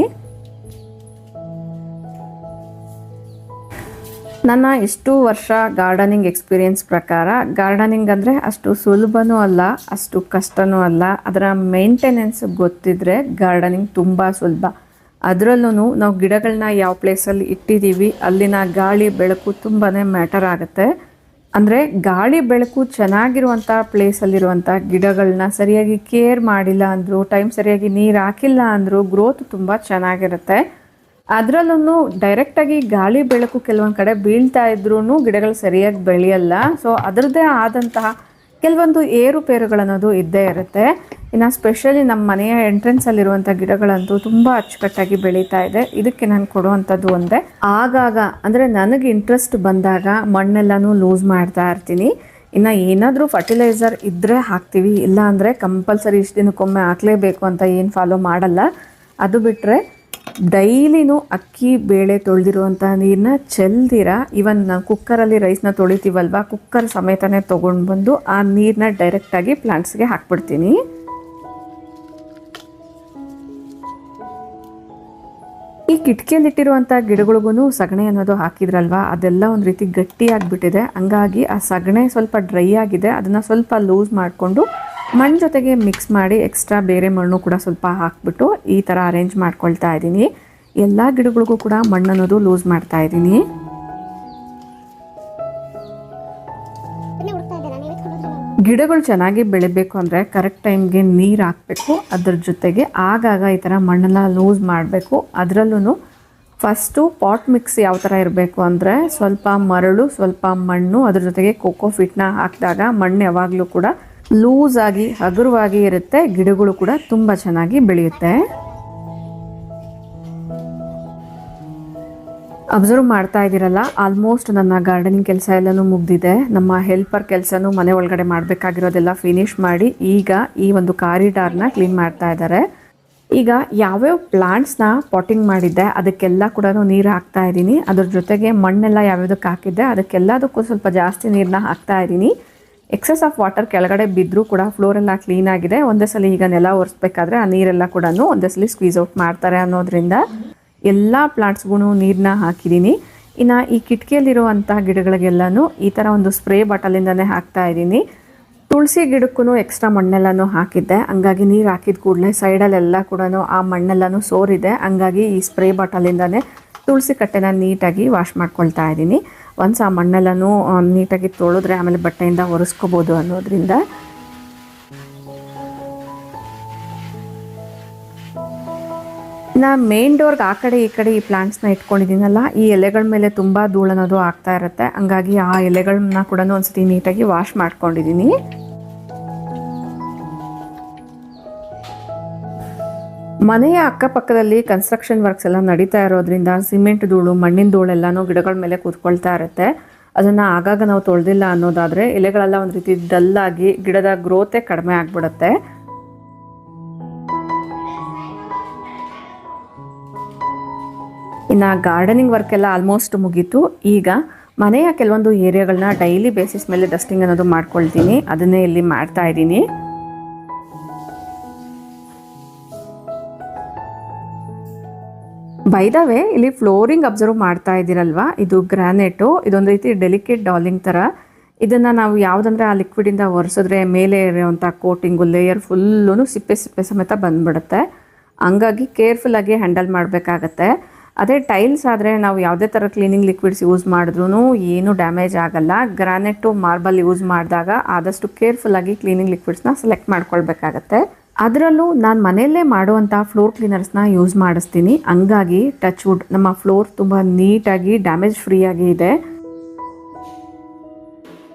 ನನ್ನ ಇಷ್ಟು ವರ್ಷ ಗಾರ್ಡನಿಂಗ್ ಎಕ್ಸ್ಪೀರಿಯೆನ್ಸ್ ಪ್ರಕಾರ ಗಾರ್ಡನಿಂಗ್ ಅಂದರೆ ಅಷ್ಟು ಸುಲಭನೂ ಅಲ್ಲ, ಅಷ್ಟು ಕಷ್ಟನೂ ಅಲ್ಲ. ಅದರ ಮೇಂಟೆನೆನ್ಸ್ ಗೊತ್ತಿದ್ದರೆ ಗಾರ್ಡನಿಂಗ್ ತುಂಬ ಸುಲಭ. ಅದರಲ್ಲೂ ನಾವು ಗಿಡಗಳನ್ನ ಯಾವ ಪ್ಲೇಸಲ್ಲಿ ಇಟ್ಟಿದ್ದೀವಿ ಅಲ್ಲಿನ ಗಾಳಿ ಬೆಳಕು ತುಂಬಾ ಮ್ಯಾಟರ್ ಆಗುತ್ತೆ. ಅಂದರೆ ಗಾಳಿ ಬೆಳಕು ಚೆನ್ನಾಗಿರುವಂಥ ಪ್ಲೇಸಲ್ಲಿರುವಂಥ ಗಿಡಗಳನ್ನ ಸರಿಯಾಗಿ ಕೇರ್ ಮಾಡಿಲ್ಲ ಅಂದರೂ, ಟೈಮ್ ಸರಿಯಾಗಿ ನೀರು ಹಾಕಿಲ್ಲ ಅಂದರೂ ಗ್ರೋತ್ ತುಂಬ ಚೆನ್ನಾಗಿರುತ್ತೆ. ಅದರಲ್ಲೂ ಡೈರೆಕ್ಟಾಗಿ ಗಾಳಿ ಬೆಳಕು ಕೆಲವೊಂದು ಕಡೆ ಬೀಳ್ತಾ ಇದ್ರೂ ಗಿಡಗಳು ಸರಿಯಾಗಿ ಬೆಳೆಯಲ್ಲ. ಸೊ ಅದರದ್ದೇ ಆದಂತಹ ಕೆಲವೊಂದು ಏರುಪೇರುಗಳನ್ನೋದು ಇದ್ದೇ ಇರುತ್ತೆ. ಇನ್ನು ಸ್ಪೆಷಲಿ ನಮ್ಮ ಮನೆಯ ಎಂಟ್ರೆನ್ಸಲ್ಲಿರುವಂಥ ಗಿಡಗಳಂತೂ ತುಂಬ ಅಚ್ಚುಕಟ್ಟಾಗಿ ಬೆಳೀತಾ ಇದೆ. ಇದಕ್ಕೆ ನಾನು ಕೊಡುವಂಥದ್ದು ಒಂದೇ, ಆಗಾಗ ಅಂದರೆ ನನಗೆ ಇಂಟ್ರೆಸ್ಟ್ ಬಂದಾಗ ಮಣ್ಣೆಲ್ಲನೂ ಲೂಸ್ ಮಾಡ್ತಾ ಇರ್ತೀನಿ. ಇನ್ನು ಏನಾದರೂ ಫರ್ಟಿಲೈಸರ್ ಇದ್ದರೆ ಹಾಕ್ತೀವಿ, ಇಲ್ಲ ಅಂದರೆ ಕಂಪಲ್ಸರಿ ಇಷ್ಟು ದಿನಕ್ಕೊಮ್ಮೆ ಹಾಕಲೇಬೇಕು ಅಂತ ಏನು ಫಾಲೋ ಮಾಡಲ್ಲ. ಅದು ಬಿಟ್ಟರೆ ಡೈಲಿನೂ ಅಕ್ಕಿ ಬೇಳೆ ತೊಳೆದಿರುವಂಥ ನೀರನ್ನ ಚೆಲ್ದಿರ, ಇವನ್ ನಾವು ಕುಕ್ಕರಲ್ಲಿ ರೈಸ್ನ ತೊಳಿತೀವಲ್ವ, ಕುಕ್ಕರ್ ಸಮೇತನೇ ತೊಗೊಂಡು ಬಂದು ಆ ನೀರನ್ನ ಡೈರೆಕ್ಟಾಗಿ ಪ್ಲಾಂಟ್ಸ್ಗೆ ಹಾಕ್ಬಿಡ್ತೀನಿ. ಈ ಕಿಟಕಿಯಲ್ಲಿಟ್ಟಿರುವಂಥ ಗಿಡಗಳಿಗೂ ಸಗಣಿ ಅನ್ನೋದು ಹಾಕಿದ್ರಲ್ವ, ಅದೆಲ್ಲ ಒಂದು ರೀತಿ ಗಟ್ಟಿಯಾಗಿಬಿಟ್ಟಿದೆ. ಹಂಗಾಗಿ ಆ ಸಗಣಿ ಸ್ವಲ್ಪ ಡ್ರೈ ಆಗಿದೆ. ಅದನ್ನು ಸ್ವಲ್ಪ ಲೂಸ್ ಮಾಡಿಕೊಂಡು ಮಣ್ಣು ಜೊತೆಗೆ ಮಿಕ್ಸ್ ಮಾಡಿ ಎಕ್ಸ್ಟ್ರಾ ಬೇರೆ ಮಣ್ಣು ಕೂಡ ಸ್ವಲ್ಪ ಹಾಕ್ಬಿಟ್ಟು ಈ ಥರ ಅರೇಂಜ್ ಮಾಡ್ಕೊಳ್ತಾ ಇದ್ದೀನಿ. ಎಲ್ಲ ಗಿಡಗಳಿಗೂ ಕೂಡ ಮಣ್ಣು ಅನ್ನೋದು ಲೂಸ್ ಮಾಡ್ತಾ ಇದ್ದೀನಿ. ಗಿಡಗಳು ಚೆನ್ನಾಗಿ ಬೆಳಿಬೇಕು ಅಂದರೆ ಕರೆಕ್ಟ್ ಟೈಮ್ಗೆ ನೀರು ಹಾಕಬೇಕು. ಅದ್ರ ಜೊತೆಗೆ ಆಗಾಗ ಈ ಥರ ಮಣ್ಣೆಲ್ಲ ಲೂಸ್ ಮಾಡಬೇಕು. ಅದರಲ್ಲೂ ಫಸ್ಟು ಪಾಟ್ ಮಿಕ್ಸ್ ಯಾವ ಥರ ಇರಬೇಕು ಅಂದರೆ ಸ್ವಲ್ಪ ಮರಳು, ಸ್ವಲ್ಪ ಮಣ್ಣು, ಅದ್ರ ಜೊತೆಗೆ ಕೋಕೋಫಿಟ್ನ ಹಾಕಿದಾಗ ಮಣ್ಣು ಯಾವಾಗಲೂ ಕೂಡ ಲೂಸಾಗಿ ಹಗುರವಾಗಿ ಇರುತ್ತೆ. ಗಿಡಗಳು ಕೂಡ ತುಂಬ ಚೆನ್ನಾಗಿ ಬೆಳೆಯುತ್ತೆ. ಅಬ್ಸರ್ವ್ ಮಾಡ್ತಾ ಇದ್ದೀರಲ್ಲ, ಆಲ್ಮೋಸ್ಟ್ ನನ್ನ ಗಾರ್ಡನಿಂಗ್ ಕೆಲಸ ಎಲ್ಲನೂ ಮುಗ್ದಿದೆ. ನಮ್ಮ ಹೆಲ್ಪರ್ ಕೆಲಸನೂ ಮನೆ ಒಳಗಡೆ ಮಾಡಬೇಕಾಗಿರೋದೆಲ್ಲ ಫಿನಿಶ್ ಮಾಡಿ ಈಗ ಈ ಒಂದು ಕಾರಿಡಾರ್ನ ಕ್ಲೀನ್ ಮಾಡ್ತಾ ಇದ್ದಾರೆ. ಈಗ ಯಾವ್ಯಾವ ಪ್ಲಾಂಟ್ಸ್ನ ಪಾಟಿಂಗ್ ಮಾಡಿದ್ದೆ ಅದಕ್ಕೆಲ್ಲ ಕೂಡ ನೀರು ಹಾಕ್ತಾ ಇದ್ದೀನಿ. ಅದ್ರ ಜೊತೆಗೆ ಮಣ್ಣೆಲ್ಲ ಯಾವ್ಯಾವ್ದಕ್ಕೆ ಹಾಕಿದ್ದೆ ಅದಕ್ಕೆಲ್ಲದಕ್ಕೂ ಸ್ವಲ್ಪ ಜಾಸ್ತಿ ನೀರನ್ನ ಹಾಕ್ತಾ ಇದ್ದೀನಿ. ಎಕ್ಸೆಸ್ ಆಫ್ ವಾಟರ್ ಕೆಳಗಡೆ ಬಿದ್ದರೂ ಕೂಡ ಫ್ಲೋರೆಲ್ಲ ಕ್ಲೀನ್ ಆಗಿದೆ. ಒಂದೇ ಸಲ ಈಗ ನೆಲ ಒರೆಸ್ಬೇಕಾದ್ರೆ ಆ ನೀರೆಲ್ಲ ಕೂಡ ಒಂದೇ ಸಲ ಸ್ಕ್ವೀಸ್ ಔಟ್ ಮಾಡ್ತಾರೆ ಅನ್ನೋದ್ರಿಂದ ಎಲ್ಲ ಪ್ಲಾಂಟ್ಸ್ಗೂ ನೀರನ್ನ ಹಾಕಿದ್ದೀನಿ. ಇನ್ನು ಈ ಕಿಟಕಿಯಲ್ಲಿರುವಂಥ ಗಿಡಗಳಿಗೆಲ್ಲನೂ ಈ ಥರ ಒಂದು ಸ್ಪ್ರೇ ಬಾಟಲಿಂದನೇ ಹಾಕ್ತಾ ಇದ್ದೀನಿ. ತುಳಸಿ ಗಿಡಕ್ಕೂ ಎಕ್ಸ್ಟ್ರಾ ಮಣ್ಣೆಲ್ಲನೂ ಹಾಕಿದ್ದೆ. ಹಂಗಾಗಿ ನೀರು ಹಾಕಿದ ಕೂಡಲೇ ಸೈಡಲ್ಲೆಲ್ಲ ಕೂಡ ಆ ಮಣ್ಣೆಲ್ಲನೂ ಸೋರಿದೆ. ಹಂಗಾಗಿ ಈ ಸ್ಪ್ರೇ ಬಾಟಲಿಂದನೇ ತುಳಸಿ ಕಟ್ಟೆನ ನೀಟಾಗಿ ವಾಶ್ ಮಾಡ್ಕೊಳ್ತಾ ಇದ್ದೀನಿ. ಒನ್ಸ್ ಆ ಮಣ್ಣೆಲ್ಲನೂ ನೀಟಾಗಿ ತೊಳೆದ್ರೆ ಆಮೇಲೆ ಬಟ್ಟೆಯಿಂದ ಒರೆಸ್ಕೋಬೋದು ಅನ್ನೋದ್ರಿಂದ. ನಾ ಮೇನ್ ಡೋರ್ಗೆ ಆ ಕಡೆ ಈ ಕಡೆ ಈ ಪ್ಲಾಂಟ್ಸ್ನ ಇಟ್ಕೊಂಡಿದ್ದೀನಲ್ಲ, ಈ ಎಲೆಗಳ ಮೇಲೆ ತುಂಬ ಧೂಳು ಅನ್ನೋದು ಆಗ್ತಾ ಇರುತ್ತೆ. ಹಂಗಾಗಿ ಆ ಎಲೆಗಳನ್ನ ಕೂಡ ಒಂದ್ಸತಿ ನೀಟಾಗಿ ವಾಶ್ ಮಾಡ್ಕೊಂಡಿದ್ದೀನಿ. ಮನೆಯ ಅಕ್ಕಪಕ್ಕದಲ್ಲಿ ಕನ್ಸ್ಟ್ರಕ್ಷನ್ ವರ್ಕ್ಸ್ ಎಲ್ಲ ನಡೀತಾ ಇರೋದ್ರಿಂದ ಸಿಮೆಂಟ್ ಧೂಳು, ಮಣ್ಣಿನ ಧೂಳೆಲ್ಲನೂ ಗಿಡಗಳ ಮೇಲೆ ಕೂತ್ಕೊಳ್ತಾ ಇರುತ್ತೆ. ಅದನ್ನು ಆಗಾಗ ನಾವು ತೊಳೆದಿಲ್ಲ ಅನ್ನೋದಾದರೆ ಎಲೆಗಳೆಲ್ಲ ಒಂದು ರೀತಿ ಡಲ್ಲಾಗಿ ಗಿಡದ ಗ್ರೋತೆ ಕಡಿಮೆ ಆಗಿಬಿಡುತ್ತೆ. ಇನ್ನು ಗಾರ್ಡನಿಂಗ್ ವರ್ಕ್ ಎಲ್ಲ ಆಲ್ಮೋಸ್ಟ್ ಮುಗೀತು. ಈಗ ಮನೆಯ ಕೆಲವೊಂದು ಏರಿಯಾಗಳನ್ನ ಡೈಲಿ ಬೇಸಿಸ್ ಮೇಲೆ ಡಸ್ಟಿಂಗ್ ಅನ್ನೋದು ಮಾಡ್ಕೊಳ್ತೀನಿ. ಅದನ್ನೇ ಇಲ್ಲಿ ಮಾಡ್ತಾ ಇದ್ದೀನಿ. ಬೈ ದ ವೇ, ಇಲ್ಲಿ ಫ್ಲೋರಿಂಗ್ ಅಬ್ಸರ್ವ್ ಮಾಡ್ತಾ ಇದ್ದೀರಲ್ವಾ, ಇದು ಗ್ರಾನೈಟು. ಇದೊಂದು ರೀತಿ ಡೆಲಿಕೇಟ್ ಡಾಲಿಂಗ್ ಥರ. ಇದನ್ನು ನಾವು ಯಾವುದಂದ್ರೆ ಆ ಲಿಕ್ವಿಡಿಂದ ಒರೆಸಿದ್ರೆ ಮೇಲೆ ಇರೋವಂಥ ಕೋಟಿಂಗು ಲೇಯರ್ ಫುಲ್ಲೂ ಸಿಪ್ಪೆ ಸಮೇತ ಬಂದ್ಬಿಡುತ್ತೆ. ಹಂಗಾಗಿ ಕೇರ್ಫುಲ್ಲಾಗಿ ಹ್ಯಾಂಡಲ್ ಮಾಡಬೇಕಾಗತ್ತೆ. ಅದೇ ಟೈಲ್ಸ್ ಆದರೆ ನಾವು ಯಾವುದೇ ಥರ ಕ್ಲೀನಿಂಗ್ ಲಿಕ್ವಿಡ್ಸ್ ಯೂಸ್ ಮಾಡಿದ್ರೂ ಏನೂ ಡ್ಯಾಮೇಜ್ ಆಗಲ್ಲ. ಗ್ರಾನೈಟು, ಮಾರ್ಬಲ್ ಯೂಸ್ ಮಾಡಿದಾಗ ಆದಷ್ಟು ಕೇರ್ಫುಲ್ಲಾಗಿ ಕ್ಲೀನಿಂಗ್ ಲಿಕ್ವಿಡ್ಸ್ನ ಸೆಲೆಕ್ಟ್ ಮಾಡ್ಕೊಳ್ಬೇಕಾಗತ್ತೆ. ಅದರಲ್ಲೂ ನಾನು ಮನೆಯಲ್ಲೇ ಮಾಡುವಂಥ ಫ್ಲೋರ್ ಕ್ಲೀನರ್ಸ್ನ ಯೂಸ್ ಮಾಡಿಸ್ತೀನಿ. ಹಂಗಾಗಿ ಟಚ್ ವುಡ್ ನಮ್ಮ ಫ್ಲೋರ್ ತುಂಬ ನೀಟಾಗಿ ಡ್ಯಾಮೇಜ್ ಫ್ರೀಯಾಗಿ ಇದೆ.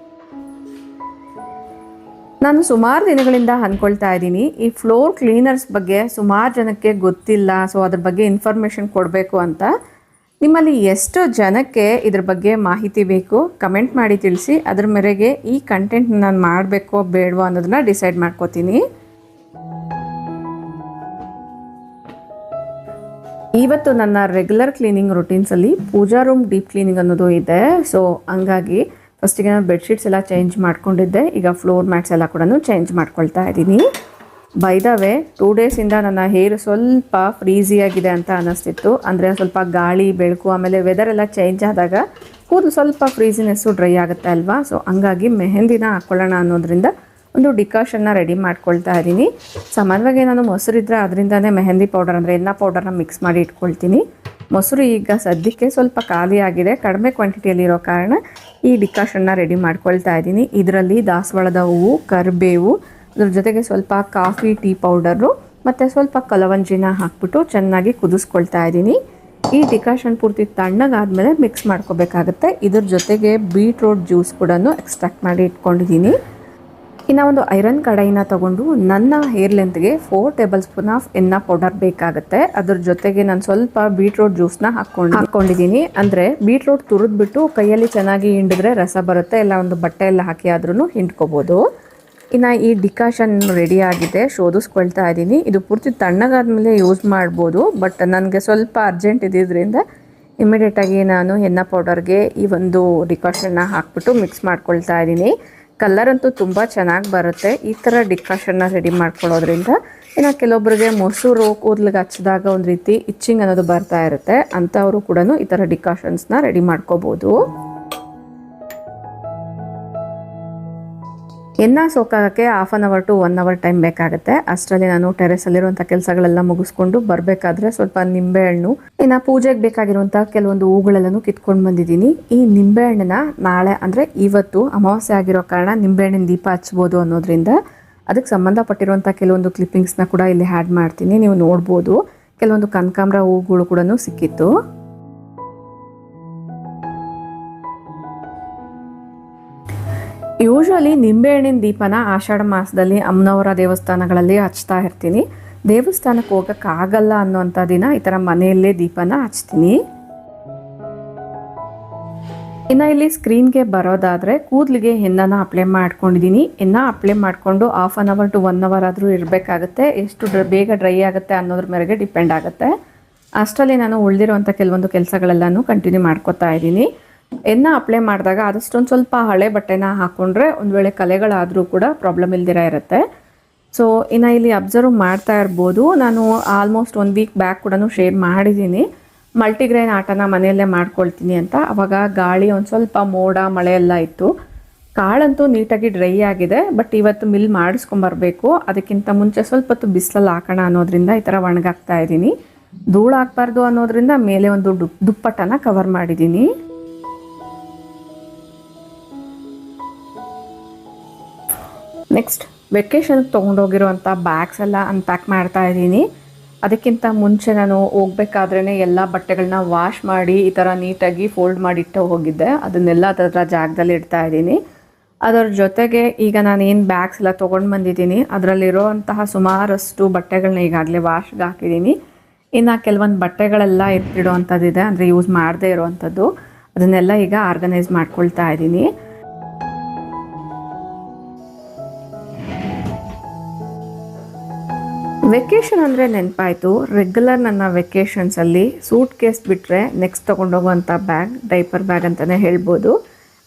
ನಾನು ಸುಮಾರು ದಿನಗಳಿಂದ ಅಂದ್ಕೊಳ್ತಾ ಇದ್ದೀನಿ ಈ ಫ್ಲೋರ್ ಕ್ಲೀನರ್ಸ್ ಬಗ್ಗೆ ಸುಮಾರು ಜನಕ್ಕೆ ಗೊತ್ತಿಲ್ಲ. ಸೊ ಅದ್ರ ಬಗ್ಗೆ ಇನ್ಫಾರ್ಮೇಷನ್ ಕೊಡಬೇಕು ಅಂತ. ನಿಮ್ಮಲ್ಲಿ ಎಷ್ಟು ಜನಕ್ಕೆ ಇದ್ರ ಬಗ್ಗೆ ಮಾಹಿತಿ ಬೇಕು ಕಮೆಂಟ್ ಮಾಡಿ ತಿಳಿಸಿ. ಅದ್ರ ಮೇರೆಗೆ ಈ ಕಂಟೆಂಟ್ ನಾನು ಮಾಡಬೇಕೋ ಬೇಡವೋ ಅನ್ನೋದನ್ನ ಡಿಸೈಡ್ ಮಾಡ್ಕೋತೀನಿ. ಇವತ್ತು ನನ್ನ ರೆಗ್ಯುಲರ್ ಕ್ಲೀನಿಂಗ್ ರೂಟೀನ್ಸಲ್ಲಿ ಪೂಜಾ ರೂಮ್ ಡೀಪ್ ಕ್ಲೀನಿಂಗ್ ಅನ್ನೋದು ಇದೆ. ಸೊ ಹಂಗಾಗಿ ಫಸ್ಟಿಗೆ ನಾನು ಬೆಡ್ಶೀಟ್ಸ್ ಎಲ್ಲ ಚೇಂಜ್ ಮಾಡ್ಕೊಂಡಿದ್ದೆ. ಈಗ ಫ್ಲೋರ್ ಮ್ಯಾಟ್ಸ್ ಎಲ್ಲ ಕೂಡ ಚೇಂಜ್ ಮಾಡ್ಕೊಳ್ತಾ ಇದ್ದೀನಿ. ಬೈ ದ ವೇ, 2 ಡೇಸಿಂದ ನನ್ನ ಹೇರ್ ಸ್ವಲ್ಪ ಫ್ರೀಸಿಯಾಗಿದೆ ಅಂತ ಅನ್ನಿಸ್ತಿತ್ತು. ಅಂದರೆ ಸ್ವಲ್ಪ ಗಾಳಿ, ಬೆಳಕು, ಆಮೇಲೆ ವೆದರ್ ಎಲ್ಲ ಚೇಂಜ್ ಆದಾಗ ಕೂದಲು ಸ್ವಲ್ಪ ಫ್ರೀಸಿನೆಸ್ಸು ಡ್ರೈ ಆಗುತ್ತೆ ಅಲ್ವಾ. ಸೊ ಹಂಗಾಗಿ ಮೆಹಂದಿನ ಹಾಕ್ಕೊಳ್ಳೋಣ ಅನ್ನೋದ್ರಿಂದ ಒಂದು ಡಿಕಾಷನ್ನ ರೆಡಿ ಮಾಡ್ಕೊಳ್ತಾ ಇದ್ದೀನಿ. ಸಾಮಾನ್ಯವಾಗಿ ನಾನು ಮೊಸರಿದ್ರೆ ಅದರಿಂದನೇ ಮೆಹಂದಿ ಪೌಡರ್ ಅಂದರೆ ಎಣ್ಣೆ ಪೌಡರ್ನ ಮಿಕ್ಸ್ ಮಾಡಿ ಇಟ್ಕೊಳ್ತೀನಿ. ಮೊಸರು ಈಗ ಸದ್ಯಕ್ಕೆ ಸ್ವಲ್ಪ ಖಾಲಿ ಆಗಿದೆ, ಕಡಿಮೆ ಕ್ವಾಂಟಿಟಿಯಲ್ಲಿರೋ ಕಾರಣ ಈ ಡಿಕಾಷನ್ನ ರೆಡಿ ಮಾಡ್ಕೊಳ್ತಾ ಇದ್ದೀನಿ. ಇದರಲ್ಲಿ ದಾಸವಾಳದ ಹೂವು, ಕರಿಬೇವು, ಅದ್ರ ಜೊತೆಗೆ ಸ್ವಲ್ಪ ಕಾಫಿ ಟೀ ಪೌಡರು ಮತ್ತು ಸ್ವಲ್ಪ ಕಲವಂಜಿನ ಹಾಕ್ಬಿಟ್ಟು ಚೆನ್ನಾಗಿ ಕುದಿಸ್ಕೊಳ್ತಾ ಇದ್ದೀನಿ. ಈ ಡಿಕಾಷನ್ ಪೂರ್ತಿ ತಣ್ಣಗಾದ್ಮೇಲೆ ಮಿಕ್ಸ್ ಮಾಡ್ಕೋಬೇಕಾಗತ್ತೆ. ಇದ್ರ ಜೊತೆಗೆ ಬೀಟ್ರೋಟ್ ಜ್ಯೂಸ್ ಕೂಡ ಎಕ್ಸ್ಟ್ರಾಕ್ಟ್ ಮಾಡಿ ಇಟ್ಕೊಂಡಿದ್ದೀನಿ. ಇನ್ನು ಒಂದು ಐರನ್ ಕಡಾಯಿನ ತಗೊಂಡು ನನ್ನ ಹೇರ್ ಲೆಂತ್ಗೆ 4 ಟೇಬಲ್ ಸ್ಪೂನ್ ಆಫ್ ಎನ್ನ ಪೌಡರ್ ಬೇಕಾಗುತ್ತೆ. ಅದ್ರ ಜೊತೆಗೆ ನಾನು ಸ್ವಲ್ಪ ಬೀಟ್ರೂಟ್ ಜ್ಯೂಸ್ನ ಹಾಕ್ಕೊಂಡಿದ್ದೀನಿ. ಅಂದರೆ ಬೀಟ್ರೂಟ್ ತುರಿದ್ಬಿಟ್ಟು ಕೈಯಲ್ಲಿ ಚೆನ್ನಾಗಿ ಹಿಂಡಿದ್ರೆ ರಸ ಬರುತ್ತೆ, ಇಲ್ಲ ಒಂದು ಬಟ್ಟೆ ಎಲ್ಲ ಹಾಕಿ ಆದ್ರೂ ಹಿಂಡ್ಕೋಬೋದು. ಇನ್ನು ಈ ಡಿಕಾಷನ್ ರೆಡಿ ಆಗಿದೆ, ಶೋಧಿಸ್ಕೊಳ್ತಾ ಇದ್ದೀನಿ. ಇದು ಪೂರ್ತಿ ತಣ್ಣಗಾದ್ಮೇಲೆ ಯೂಸ್ ಮಾಡ್ಬೋದು, ಬಟ್ ನನಗೆ ಸ್ವಲ್ಪ ಅರ್ಜೆಂಟ್ ಇದ್ದಿದ್ದರಿಂದ ಇಮಿಡಿಯೇಟಾಗಿ ನಾನು ಹೆನ್ನ ಪೌಡರ್ಗೆ ಈ ಒಂದು ಡಿಕಾಷನ್ನ ಹಾಕ್ಬಿಟ್ಟು ಮಿಕ್ಸ್ ಮಾಡ್ಕೊಳ್ತಾ ಇದ್ದೀನಿ. ಕಲರ್ ಅಂತೂ ತುಂಬ ಚೆನ್ನಾಗಿ ಬರುತ್ತೆ ಈ ಥರ ಡಿಕಾಷನ್ನ ರೆಡಿ ಮಾಡ್ಕೊಳ್ಳೋದ್ರಿಂದ. ಇನ್ನು ಕೆಲವೊಬ್ಬರಿಗೆ ಮೊಸರು ಕೂದಲಿಗೆ ಹಚ್ಚಿದಾಗ ಒಂದು ರೀತಿ ಇಚ್ಚಿಂಗ್ ಅನ್ನೋದು ಬರ್ತಾ ಇರುತ್ತೆ, ಅಂಥವರು ಕೂಡ ಈ ಥರ ಡಿಕಾಷನ್ಸ್ನ ರೆಡಿ ಮಾಡ್ಕೋಬೋದು. ಎನ್ನ ಸೋಕಾಗಕ್ಕೆ 1/2 ಅವರ್ ಟು 1 ಅವರ್ ಟೈಮ್ ಬೇಕಾಗುತ್ತೆ. ಅಷ್ಟರಲ್ಲಿ ನಾನು ಟೆರೆಸಲ್ಲಿರುವಂಥ ಕೆಲಸಗಳೆಲ್ಲ ಮುಗಿಸ್ಕೊಂಡು ಬರಬೇಕಾದ್ರೆ ಸ್ವಲ್ಪ ನಿಂಬೆಹಣ್ಣು, ಇನ್ನು ಪೂಜೆಗೆ ಬೇಕಾಗಿರುವಂಥ ಕೆಲವೊಂದು ಹೂಗಳೆಲ್ಲನೂ ಕಿತ್ಕೊಂಡು ಬಂದಿದ್ದೀನಿ. ಈ ನಿಂಬೆಹಣ್ಣನ್ನ ನಾಳೆ ಅಂದರೆ ಇವತ್ತು ಅಮಾವಾಸ್ಯೆ ಆಗಿರೋ ಕಾರಣ ನಿಂಬೆಹಣ್ಣಿನ ದೀಪ ಹಚ್ಬೋದು ಅನ್ನೋದ್ರಿಂದ ಅದಕ್ಕೆ ಸಂಬಂಧಪಟ್ಟಿರುವಂಥ ಕೆಲವೊಂದು ಕ್ಲಿಪ್ಪಿಂಗ್ಸ್ನ ಕೂಡ ಇಲ್ಲಿ ಆ್ಯಡ್ ಮಾಡ್ತೀನಿ. ನೀವು ನೋಡ್ಬೋದು ಕೆಲವೊಂದು ಕನಕಾಂಬರ ಹೂಗಳು ಕೂಡ ಸಿಕ್ಕಿತ್ತು. ಯೂಶ್ವಲಿ ನಿಂಬೆಹಣ್ಣಿನ ದೀಪನ ಆಷಾಢ ಮಾಸದಲ್ಲಿ ಅಮ್ಮನವರ ದೇವಸ್ಥಾನಗಳಲ್ಲಿ ಹಚ್ತಾ ಇರ್ತೀನಿ. ದೇವಸ್ಥಾನಕ್ಕೆ ಹೋಗೋಕ್ಕಾಗಲ್ಲ ಅನ್ನೋಂಥ ದಿನ ಈ ಥರ ಮನೆಯಲ್ಲೇ ದೀಪನ ಹಚ್ತೀನಿ. ಇನ್ನು ಇಲ್ಲಿ ಸ್ಕ್ರೀನ್ಗೆ ಬರೋದಾದರೆ ಕೂದಲಿಗೆ ಹೆನ್ನನ ಅಪ್ಲೈ ಮಾಡ್ಕೊಂಡಿದ್ದೀನಿ. ಹೆನ್ನ ಅಪ್ಲೈ ಮಾಡಿಕೊಂಡು 1/2 ಅವರ್ ಟು 1 ಅವರ್ ಆದರೂ ಇರಬೇಕಾಗುತ್ತೆ. ಎಷ್ಟು ಬೇಗ ಡ್ರೈ ಆಗುತ್ತೆ ಅನ್ನೋದ್ರ ಮೇರೆಗೆ ಡಿಪೆಂಡ್ ಆಗುತ್ತೆ. ಅಷ್ಟರಲ್ಲಿ ನಾನು ಉಳಿದಿರುವಂಥ ಕೆಲವೊಂದು ಕೆಲಸಗಳೆಲ್ಲನೂ ಕಂಟಿನ್ಯೂ ಮಾಡ್ಕೋತಾ ಇದ್ದೀನಿ. ಎನ್ನ ಅಪ್ಲೈ ಮಾಡಿದಾಗ ಆದಷ್ಟೊಂದು ಸ್ವಲ್ಪ ಹಳೆ ಬಟ್ಟೆನ ಹಾಕ್ಕೊಂಡ್ರೆ ಒಂದು ವೇಳೆ ಕಲೆಗಳಾದರೂ ಕೂಡ ಪ್ರಾಬ್ಲಮ್ ಇಲ್ದಿರ ಇರುತ್ತೆ. ಸೊ ಇನ್ನು ಇಲ್ಲಿ ಅಬ್ಸರ್ವ್ ಮಾಡ್ತಾ ಇರ್ಬೋದು, ನಾನು ಆಲ್ಮೋಸ್ಟ್ 1 ವೀಕ್ ಬ್ಯಾಕ್ ಕೂಡ ಶೇರ್ ಮಾಡಿದ್ದೀನಿ ಮಲ್ಟಿಗ್ರೈನ್ ಆಟನ ಮನೆಯಲ್ಲೇ ಮಾಡ್ಕೊಳ್ತೀನಿ ಅಂತ. ಅವಾಗ ಗಾಳಿ ಒಂದು ಸ್ವಲ್ಪ ಮೋಡ ಮಳೆ ಎಲ್ಲ ಇತ್ತು. ಕಾಳಂತೂ ನೀಟಾಗಿ ಡ್ರೈ ಆಗಿದೆ, ಬಟ್ ಇವತ್ತು ಮಿಲ್ ಮಾಡಿಸ್ಕೊಂಬರ್ಬೇಕು. ಅದಕ್ಕಿಂತ ಮುಂಚೆ ಸ್ವಲ್ಪ ಹೊತ್ತು ಬಿಸಿಲಲ್ಲಿ ಹಾಕೋಣ ಅನ್ನೋದ್ರಿಂದ ಈ ಥರ ಒಣಗಾಕ್ತಾ ಇದ್ದೀನಿ. ಧೂಳು ಹಾಕ್ಬಾರ್ದು ಅನ್ನೋದ್ರಿಂದ ಮೇಲೆ ಒಂದು ದುಪ್ಪಟ್ಟನ ಕವರ್ ಮಾಡಿದ್ದೀನಿ. ನೆಕ್ಸ್ಟ್ ವೆಕೇಷನ್ಗೆ ತೊಗೊಂಡೋಗಿರುವಂಥ ಬ್ಯಾಗ್ಸ್ ಎಲ್ಲ ಅನ್ಪ್ಯಾಕ್ ಮಾಡ್ತಾ ಇದ್ದೀನಿ. ಅದಕ್ಕಿಂತ ಮುಂಚೆ ನಾನು ಹೋಗ್ಬೇಕಾದ್ರೇ ಎಲ್ಲ ಬಟ್ಟೆಗಳನ್ನ ವಾಶ್ ಮಾಡಿ ಈ ಥರ ನೀಟಾಗಿ ಫೋಲ್ಡ್ ಮಾಡಿ ಇಟ್ಟು ಹೋಗಿದ್ದೆ. ಅದನ್ನೆಲ್ಲ ಅದರ ಜಾಗದಲ್ಲಿ ಇಡ್ತಾ ಇದ್ದೀನಿ. ಅದರ ಜೊತೆಗೆ ಈಗ ನಾನು ಏನು ಬ್ಯಾಗ್ಸ್ ಎಲ್ಲ ತೊಗೊಂಡು ಬಂದಿದ್ದೀನಿ ಅದರಲ್ಲಿರೋಂತಹ ಸುಮಾರಷ್ಟು ಬಟ್ಟೆಗಳನ್ನ ಈಗಾಗಲೇ ವಾಶ್ಗೆ ಹಾಕಿದ್ದೀನಿ. ಇನ್ನು ಕೆಲವೊಂದು ಬಟ್ಟೆಗಳೆಲ್ಲ ಎತ್ತಿಡೋವಂಥದ್ದಿದೆ, ಅಂದರೆ ಯೂಸ್ ಮಾಡದೇ ಇರೋವಂಥದ್ದು, ಅದನ್ನೆಲ್ಲ ಈಗ ಆರ್ಗನೈಸ್ ಮಾಡ್ಕೊಳ್ತಾ ಇದ್ದೀನಿ. ವೆಕೇಷನ್ ಅಂದರೆ ನೆನಪಾಯಿತು, ರೆಗ್ಯುಲರ್ ನನ್ನ ವೆಕೇಷನ್ಸಲ್ಲಿ ಸೂಟ್ ಕೇಸ್ ಬಿಟ್ಟರೆ ನೆಕ್ಸ್ಟ್ ತೊಗೊಂಡೋಗುವಂಥ ಬ್ಯಾಗ್ ಡೈಪರ್ ಬ್ಯಾಗ್ ಅಂತಲೇ ಹೇಳ್ಬೋದು.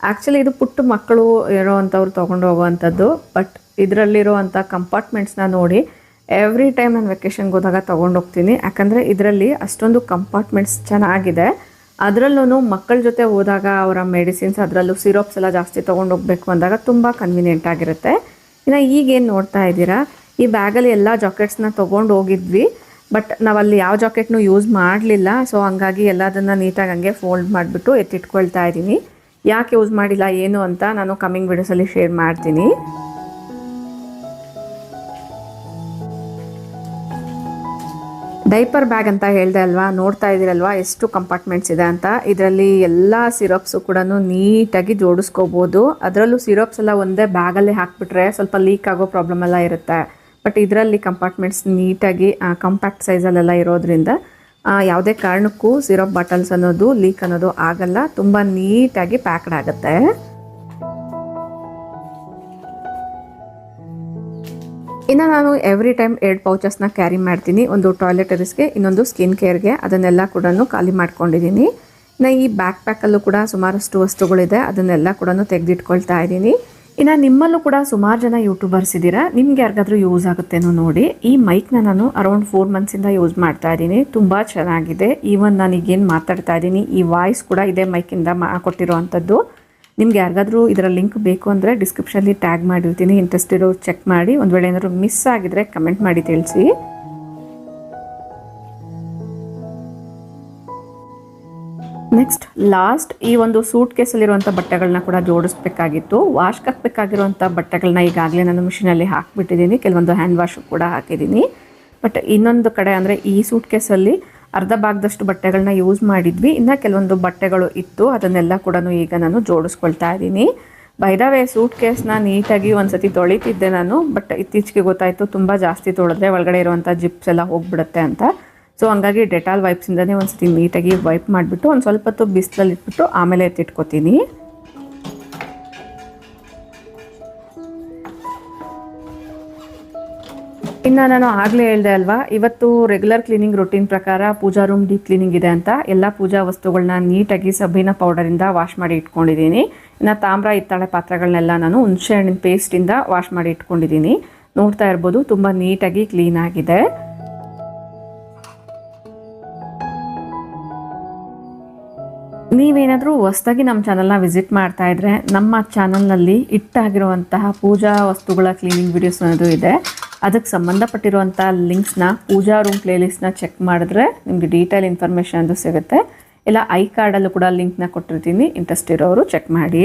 ಆ್ಯಕ್ಚುಲಿ ಇದು ಪುಟ್ಟ ಮಕ್ಕಳು ಇರೋವಂಥವ್ರು ತೊಗೊಂಡು ಹೋಗುವಂಥದ್ದು, ಬಟ್ ಇದರಲ್ಲಿರುವಂಥ ಕಂಪಾರ್ಟ್ಮೆಂಟ್ಸ್ನ ನೋಡಿ ಎವ್ರಿ ಟೈಮ್ ನಾನು ವೆಕೇಷನ್ಗೆ ಹೋದಾಗ ತೊಗೊಂಡೋಗ್ತೀನಿ. ಯಾಕಂದರೆ ಇದರಲ್ಲಿ ಅಷ್ಟೊಂದು ಕಂಪಾರ್ಟ್ಮೆಂಟ್ಸ್ ಚೆನ್ನಾಗಿದೆ. ಅದರಲ್ಲೂ ಮಕ್ಕಳ ಜೊತೆ ಹೋದಾಗ ಅವರ ಮೆಡಿಸಿನ್ಸ್, ಅದರಲ್ಲೂ ಸಿರಪ್ಸ್ ಎಲ್ಲ ಜಾಸ್ತಿ ತೊಗೊಂಡೋಗ್ಬೇಕು ಅಂದಾಗ ತುಂಬ ಕನ್ವೀನಿಯೆಂಟ್ ಆಗಿರುತ್ತೆ. ಇನ್ನು ಈಗೇನು ನೋಡ್ತಾ ಇದ್ದೀರಾ, ಈ ಬ್ಯಾಗಲ್ಲಿ ಎಲ್ಲ ಜಾಕೆಟ್ಸ್ನ ತೊಗೊಂಡು ಹೋಗಿದ್ವಿ, ಬಟ್ ನಾವಲ್ಲಿ ಯಾವ ಜಾಕೆಟ್ನೂ ಯೂಸ್ ಮಾಡಲಿಲ್ಲ. ಸೊ ಹಂಗಾಗಿ ಎಲ್ಲದನ್ನು ನೀಟಾಗಿ ಹಂಗೆ ಫೋಲ್ಡ್ ಮಾಡಿಬಿಟ್ಟು ಎತ್ತಿಟ್ಕೊಳ್ತಾ ಇದ್ದೀನಿ. ಯಾಕೆ ಯೂಸ್ ಮಾಡಿಲ್ಲ ಏನು ಅಂತ ನಾನು ಕಮ್ಮಿಂಗ್ ವಿಡಿಯೋಸಲ್ಲಿ ಶೇರ್ ಮಾಡ್ತೀನಿ. ಡೈಪರ್ ಬ್ಯಾಗ್ ಅಂತ ಹೇಳಿದೆ ಅಲ್ವಾ, ನೋಡ್ತಾ ಇದ್ದೀರಲ್ವಾ ಎಷ್ಟು ಕಂಪಾರ್ಟ್ಮೆಂಟ್ಸ್ ಇದೆ ಅಂತ. ಇದರಲ್ಲಿ ಎಲ್ಲ ಸಿರಪ್ಸು ಕೂಡ ನೀಟಾಗಿ ಜೋಡಿಸ್ಕೋಬೋದು. ಅದರಲ್ಲೂ ಸಿರಪ್ಸ್ ಎಲ್ಲ ಒಂದೇ ಬ್ಯಾಗಲ್ಲೇ ಹಾಕಿಬಿಟ್ರೆ ಸ್ವಲ್ಪ ಲೀಕ್ ಆಗೋ ಪ್ರಾಬ್ಲಮ್ ಎಲ್ಲ ಇರುತ್ತೆ. ಬಟ್ ಇದರಲ್ಲಿ ಕಂಪಾರ್ಟ್ಮೆಂಟ್ಸ್ ನೀಟಾಗಿ ಕಾಂಪ್ಯಾಕ್ಟ್ ಸೈಜಲ್ಲೆಲ್ಲ ಇರೋದ್ರಿಂದ ಯಾವುದೇ ಕಾರಣಕ್ಕೂ ಸಿರಪ್ ಬಾಟಲ್ಸ್ ಅನ್ನೋದು ಲೀಕ್ ಅನ್ನೋದು ಆಗಲ್ಲ. ತುಂಬ ನೀಟಾಗಿ ಪ್ಯಾಕ್ಡ್ ಆಗುತ್ತೆ. ಇನ್ನು ನಾನು ಎವ್ರಿ ಟೈಮ್ 2 ಪೌಚಸ್ನ ಕ್ಯಾರಿ ಮಾಡ್ತೀನಿ. ಒಂದು ಟಾಯ್ಲೆಟರೀಸ್ಗೆ, ಇನ್ನೊಂದು ಸ್ಕಿನ್ ಕೇರ್ಗೆ. ಅದನ್ನೆಲ್ಲ ಕೂಡ ಖಾಲಿ ಮಾಡ್ಕೊಂಡಿದ್ದೀನಿ. ಇನ್ನು ಈ ಬ್ಯಾಕ್ ಪ್ಯಾಕಲ್ಲೂ ಕೂಡ ಸುಮಾರಷ್ಟು ವಸ್ತುಗಳಿದೆ, ಅದನ್ನೆಲ್ಲ ಕೂಡ ತೆಗೆದಿಟ್ಕೊಳ್ತಾ ಇದ್ದೀನಿ. ಇನ್ನು ನಿಮ್ಮಲ್ಲೂ ಕೂಡ ಸುಮಾರು ಜನ ಯೂಟ್ಯೂಬರ್ಸ್ ಇದ್ದೀರಾ, ನಿಮ್ಗೆ ಯಾರಿಗಾದ್ರೂ ಯೂಸ್ ಆಗುತ್ತೇನೋ ನೋಡಿ. ಈ ಮೈಕ್ನ ನಾನು ಅರೌಂಡ್ 4 ಮಂತ್ಸಿಂದ ಯೂಸ್ ಮಾಡ್ತಾ ಇದ್ದೀನಿ. ತುಂಬ ಚೆನ್ನಾಗಿದೆ. ಈವನ್ ನಾನೀಗೇನು ಮಾತಾಡ್ತಾ ಇದ್ದೀನಿ ಈ ವಾಯ್ಸ್ ಕೂಡ ಇದೇ ಮೈಕಿಂದ ಕೊಟ್ಟಿರೋ ಅಂಥದ್ದು. ನಿಮ್ಗೆ ಯಾರಿಗಾದ್ರೂ ಇದರ ಲಿಂಕ್ ಬೇಕು ಅಂದರೆ ಡಿಸ್ಕ್ರಿಪ್ಷನಲ್ಲಿ ಟ್ಯಾಗ್ ಮಾಡಿರ್ತೀನಿ. ಇಂಟ್ರೆಸ್ಟ್ ಇರೋರು ಚೆಕ್ ಮಾಡಿ. ಒಂದು ವೇಳೆ ಏನಾದರೂ ಮಿಸ್ ಆಗಿದ್ರೆ ಕಮೆಂಟ್ ಮಾಡಿ ತಿಳಿಸಿ. ನೆಕ್ಸ್ಟ್ ಲಾಸ್ಟ್ ಈ ಒಂದು ಸೂಟ್ ಕೇಸಲ್ಲಿರುವಂಥ ಬಟ್ಟೆಗಳನ್ನ ಕೂಡ ಜೋಡಿಸ್ಬೇಕಾಗಿತ್ತು. ವಾಶ್ಗೆ ಹಾಕಬೇಕಾಗಿರುವಂಥ ಬಟ್ಟೆಗಳನ್ನ ಈಗಾಗಲೇ ನಾನು ಮಿಷಿನಲ್ಲಿ ಹಾಕಿಬಿಟ್ಟಿದ್ದೀನಿ. ಕೆಲವೊಂದು ಹ್ಯಾಂಡ್ ವಾಶ್ ಕೂಡ ಹಾಕಿದ್ದೀನಿ. ಬಟ್ ಇನ್ನೊಂದು ಕಡೆ ಅಂದರೆ ಈ ಸೂಟ್ ಕೇಸಲ್ಲಿ ಅರ್ಧ ಭಾಗದಷ್ಟು ಬಟ್ಟೆಗಳನ್ನ ಯೂಸ್ ಮಾಡಿದ್ವಿ. ಇನ್ನು ಕೆಲವೊಂದು ಬಟ್ಟೆಗಳು ಇತ್ತು, ಅದನ್ನೆಲ್ಲ ಕೂಡ ಈಗ ನಾನು ಜೋಡಿಸ್ಕೊಳ್ತಾ ಇದ್ದೀನಿ. ಬೈ ದ ವೇ ಸೂಟ್ ಕೇಸ್ನ ನೀಟಾಗಿ ಒಂದ್ಸತಿ ತೊಳಿತಿದ್ದೆ ನಾನು, ಬಟ್ ಇತ್ತೀಚೆಗೆ ಗೊತ್ತಾಯಿತು ತುಂಬ ಜಾಸ್ತಿ ತೊಳೆದ್ರೆ ಒಳಗಡೆ ಇರುವಂಥ ಜಿಪ್ಸ್ ಎಲ್ಲ ಹೋಗ್ಬಿಡುತ್ತೆ ಅಂತ. ಸೊ ಹಂಗಾಗಿ ಡೆಟಾಲ್ ವೈಪ್ಸಿಂದನೇ ಒಂದ್ಸತಿ ನೀಟಾಗಿ ವೈಪ್ ಮಾಡಿಬಿಟ್ಟು ಒಂದು ಸ್ವಲ್ಪ ಹೊತ್ತು ಬಿಸಿಲಲ್ಲಿ ಇಟ್ಬಿಟ್ಟು ಆಮೇಲೆ ಎತ್ತಿಟ್ಕೊತೀನಿ. ಇನ್ನು ನಾನು ಆಗಲೇ ಹೇಳಿದೆ ಅಲ್ವಾ, ಇವತ್ತು ರೆಗ್ಯುಲರ್ ಕ್ಲೀನಿಂಗ್ ರೊಟೀನ್ ಪ್ರಕಾರ ಪೂಜಾ ರೂಮ್ ಡೀಪ್ ಕ್ಲೀನಿಂಗ್ ಇದೆ ಅಂತ. ಎಲ್ಲ ಪೂಜಾ ವಸ್ತುಗಳನ್ನ ನೀಟಾಗಿ ಸಬೀನಾ ಪೌಡರಿಂದ ವಾಶ್ ಮಾಡಿ ಇಟ್ಕೊಂಡಿದ್ದೀನಿ. ಇನ್ನು ತಾಮ್ರ ಹಿತ್ತಾಳೆ ಪಾತ್ರೆಗಳನ್ನೆಲ್ಲ ನಾನು ಹುಣಸೆ ಹಣ್ಣಿನ ಪೇಸ್ಟಿಂದ ವಾಶ್ ಮಾಡಿ ಇಟ್ಕೊಂಡಿದ್ದೀನಿ. ನೋಡ್ತಾ ಇರ್ಬೋದು ತುಂಬ ನೀಟಾಗಿ ಕ್ಲೀನ್ ಆಗಿದೆ. ನೀವೇನಾದರೂ ಹೊಸದಾಗಿ ನಮ್ಮ ಚಾನಲ್ನ ವಿಸಿಟ್ ಮಾಡ್ತಾ ಇದ್ರೆ ನಮ್ಮ ಚಾನಲ್ನಲ್ಲಿ ಇಟ್ಟಾಗಿರುವಂತಹ ಪೂಜಾ ವಸ್ತುಗಳ ಕ್ಲೀನಿಂಗ್ ವಿಡಿಯೋಸ್ ಅನ್ನೋದು ಇದೆ. ಅದಕ್ಕೆ ಸಂಬಂಧಪಟ್ಟಿರುವಂಥ ಲಿಂಕ್ಸ್ನ ಪೂಜಾ ರೂಮ್ ಪ್ಲೇಲಿಸ್ಟ್ನ ಚೆಕ್ ಮಾಡಿದ್ರೆ ನಿಮಗೆ ಡೀಟೇಲ್ ಇನ್ಫಾರ್ಮೇಷನ್ ಅದು ಸಿಗುತ್ತೆ. ಇಲ್ಲ ಐ ಕಾರ್ಡಲ್ಲೂ ಕೂಡ ಲಿಂಕ್ನ ಕೊಟ್ಟಿರ್ತೀನಿ, ಇಂಟ್ರೆಸ್ಟ್ ಇರೋರು ಚೆಕ್ ಮಾಡಿ.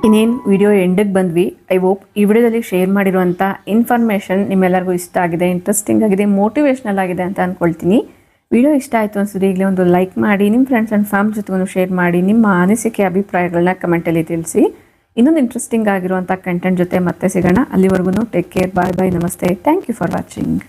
ಇನ್ನೇನು ವಿಡಿಯೋ ಎಂಡಿಗೆ ಬಂದ್ವಿ. ಐ ಹೋಪ್ ಈ ವಿಡಿಯೋದಲ್ಲಿ ಶೇರ್ ಮಾಡಿರುವಂಥ ಇನ್ಫಾರ್ಮೇಷನ್ ನಿಮ್ಮೆಲ್ಲರಿಗೂ ಇಷ್ಟ ಆಗಿದೆ, ಇಂಟ್ರೆಸ್ಟಿಂಗ್ ಆಗಿದೆ, ಮೋಟಿವೇಶ್ನಲ್ ಆಗಿದೆ ಅಂತ ಅಂದ್ಕೊಳ್ತೀನಿ. ವಿಡಿಯೋ ಇಷ್ಟ ಆಯಿತು ಅನ್ಸಿದ್ರೆ ಈಗಲೇ ಒಂದು ಲೈಕ್ ಮಾಡಿ, ನಿಮ್ಮ ಫ್ರೆಂಡ್ಸ್ ಆ್ಯಂಡ್ ಫ್ಯಾಮಿಲಿ ಜೊತೆಗೂ ಶೇರ್ ಮಾಡಿ, ನಿಮ್ಮ ಅನಿಸಿಕೆ ಅಭಿಪ್ರಾಯಗಳನ್ನ ಕಮೆಂಟಲ್ಲಿ ತಿಳಿಸಿ. ಇನ್ನೊಂದು ಇಂಟ್ರೆಸ್ಟಿಂಗ್ ಆಗಿರುವಂಥ ಕಂಟೆಂಟ್ ಜೊತೆ ಮತ್ತೆ ಸಿಗೋಣ. ಅಲ್ಲಿವರೆಗೂ ಟೇಕ್ ಕೇರ್, ಬಾಯ್ ಬಾಯ್, ನಮಸ್ತೆ, ಥ್ಯಾಂಕ್ ಯು ಫಾರ್ ವಾಚಿಂಗ್.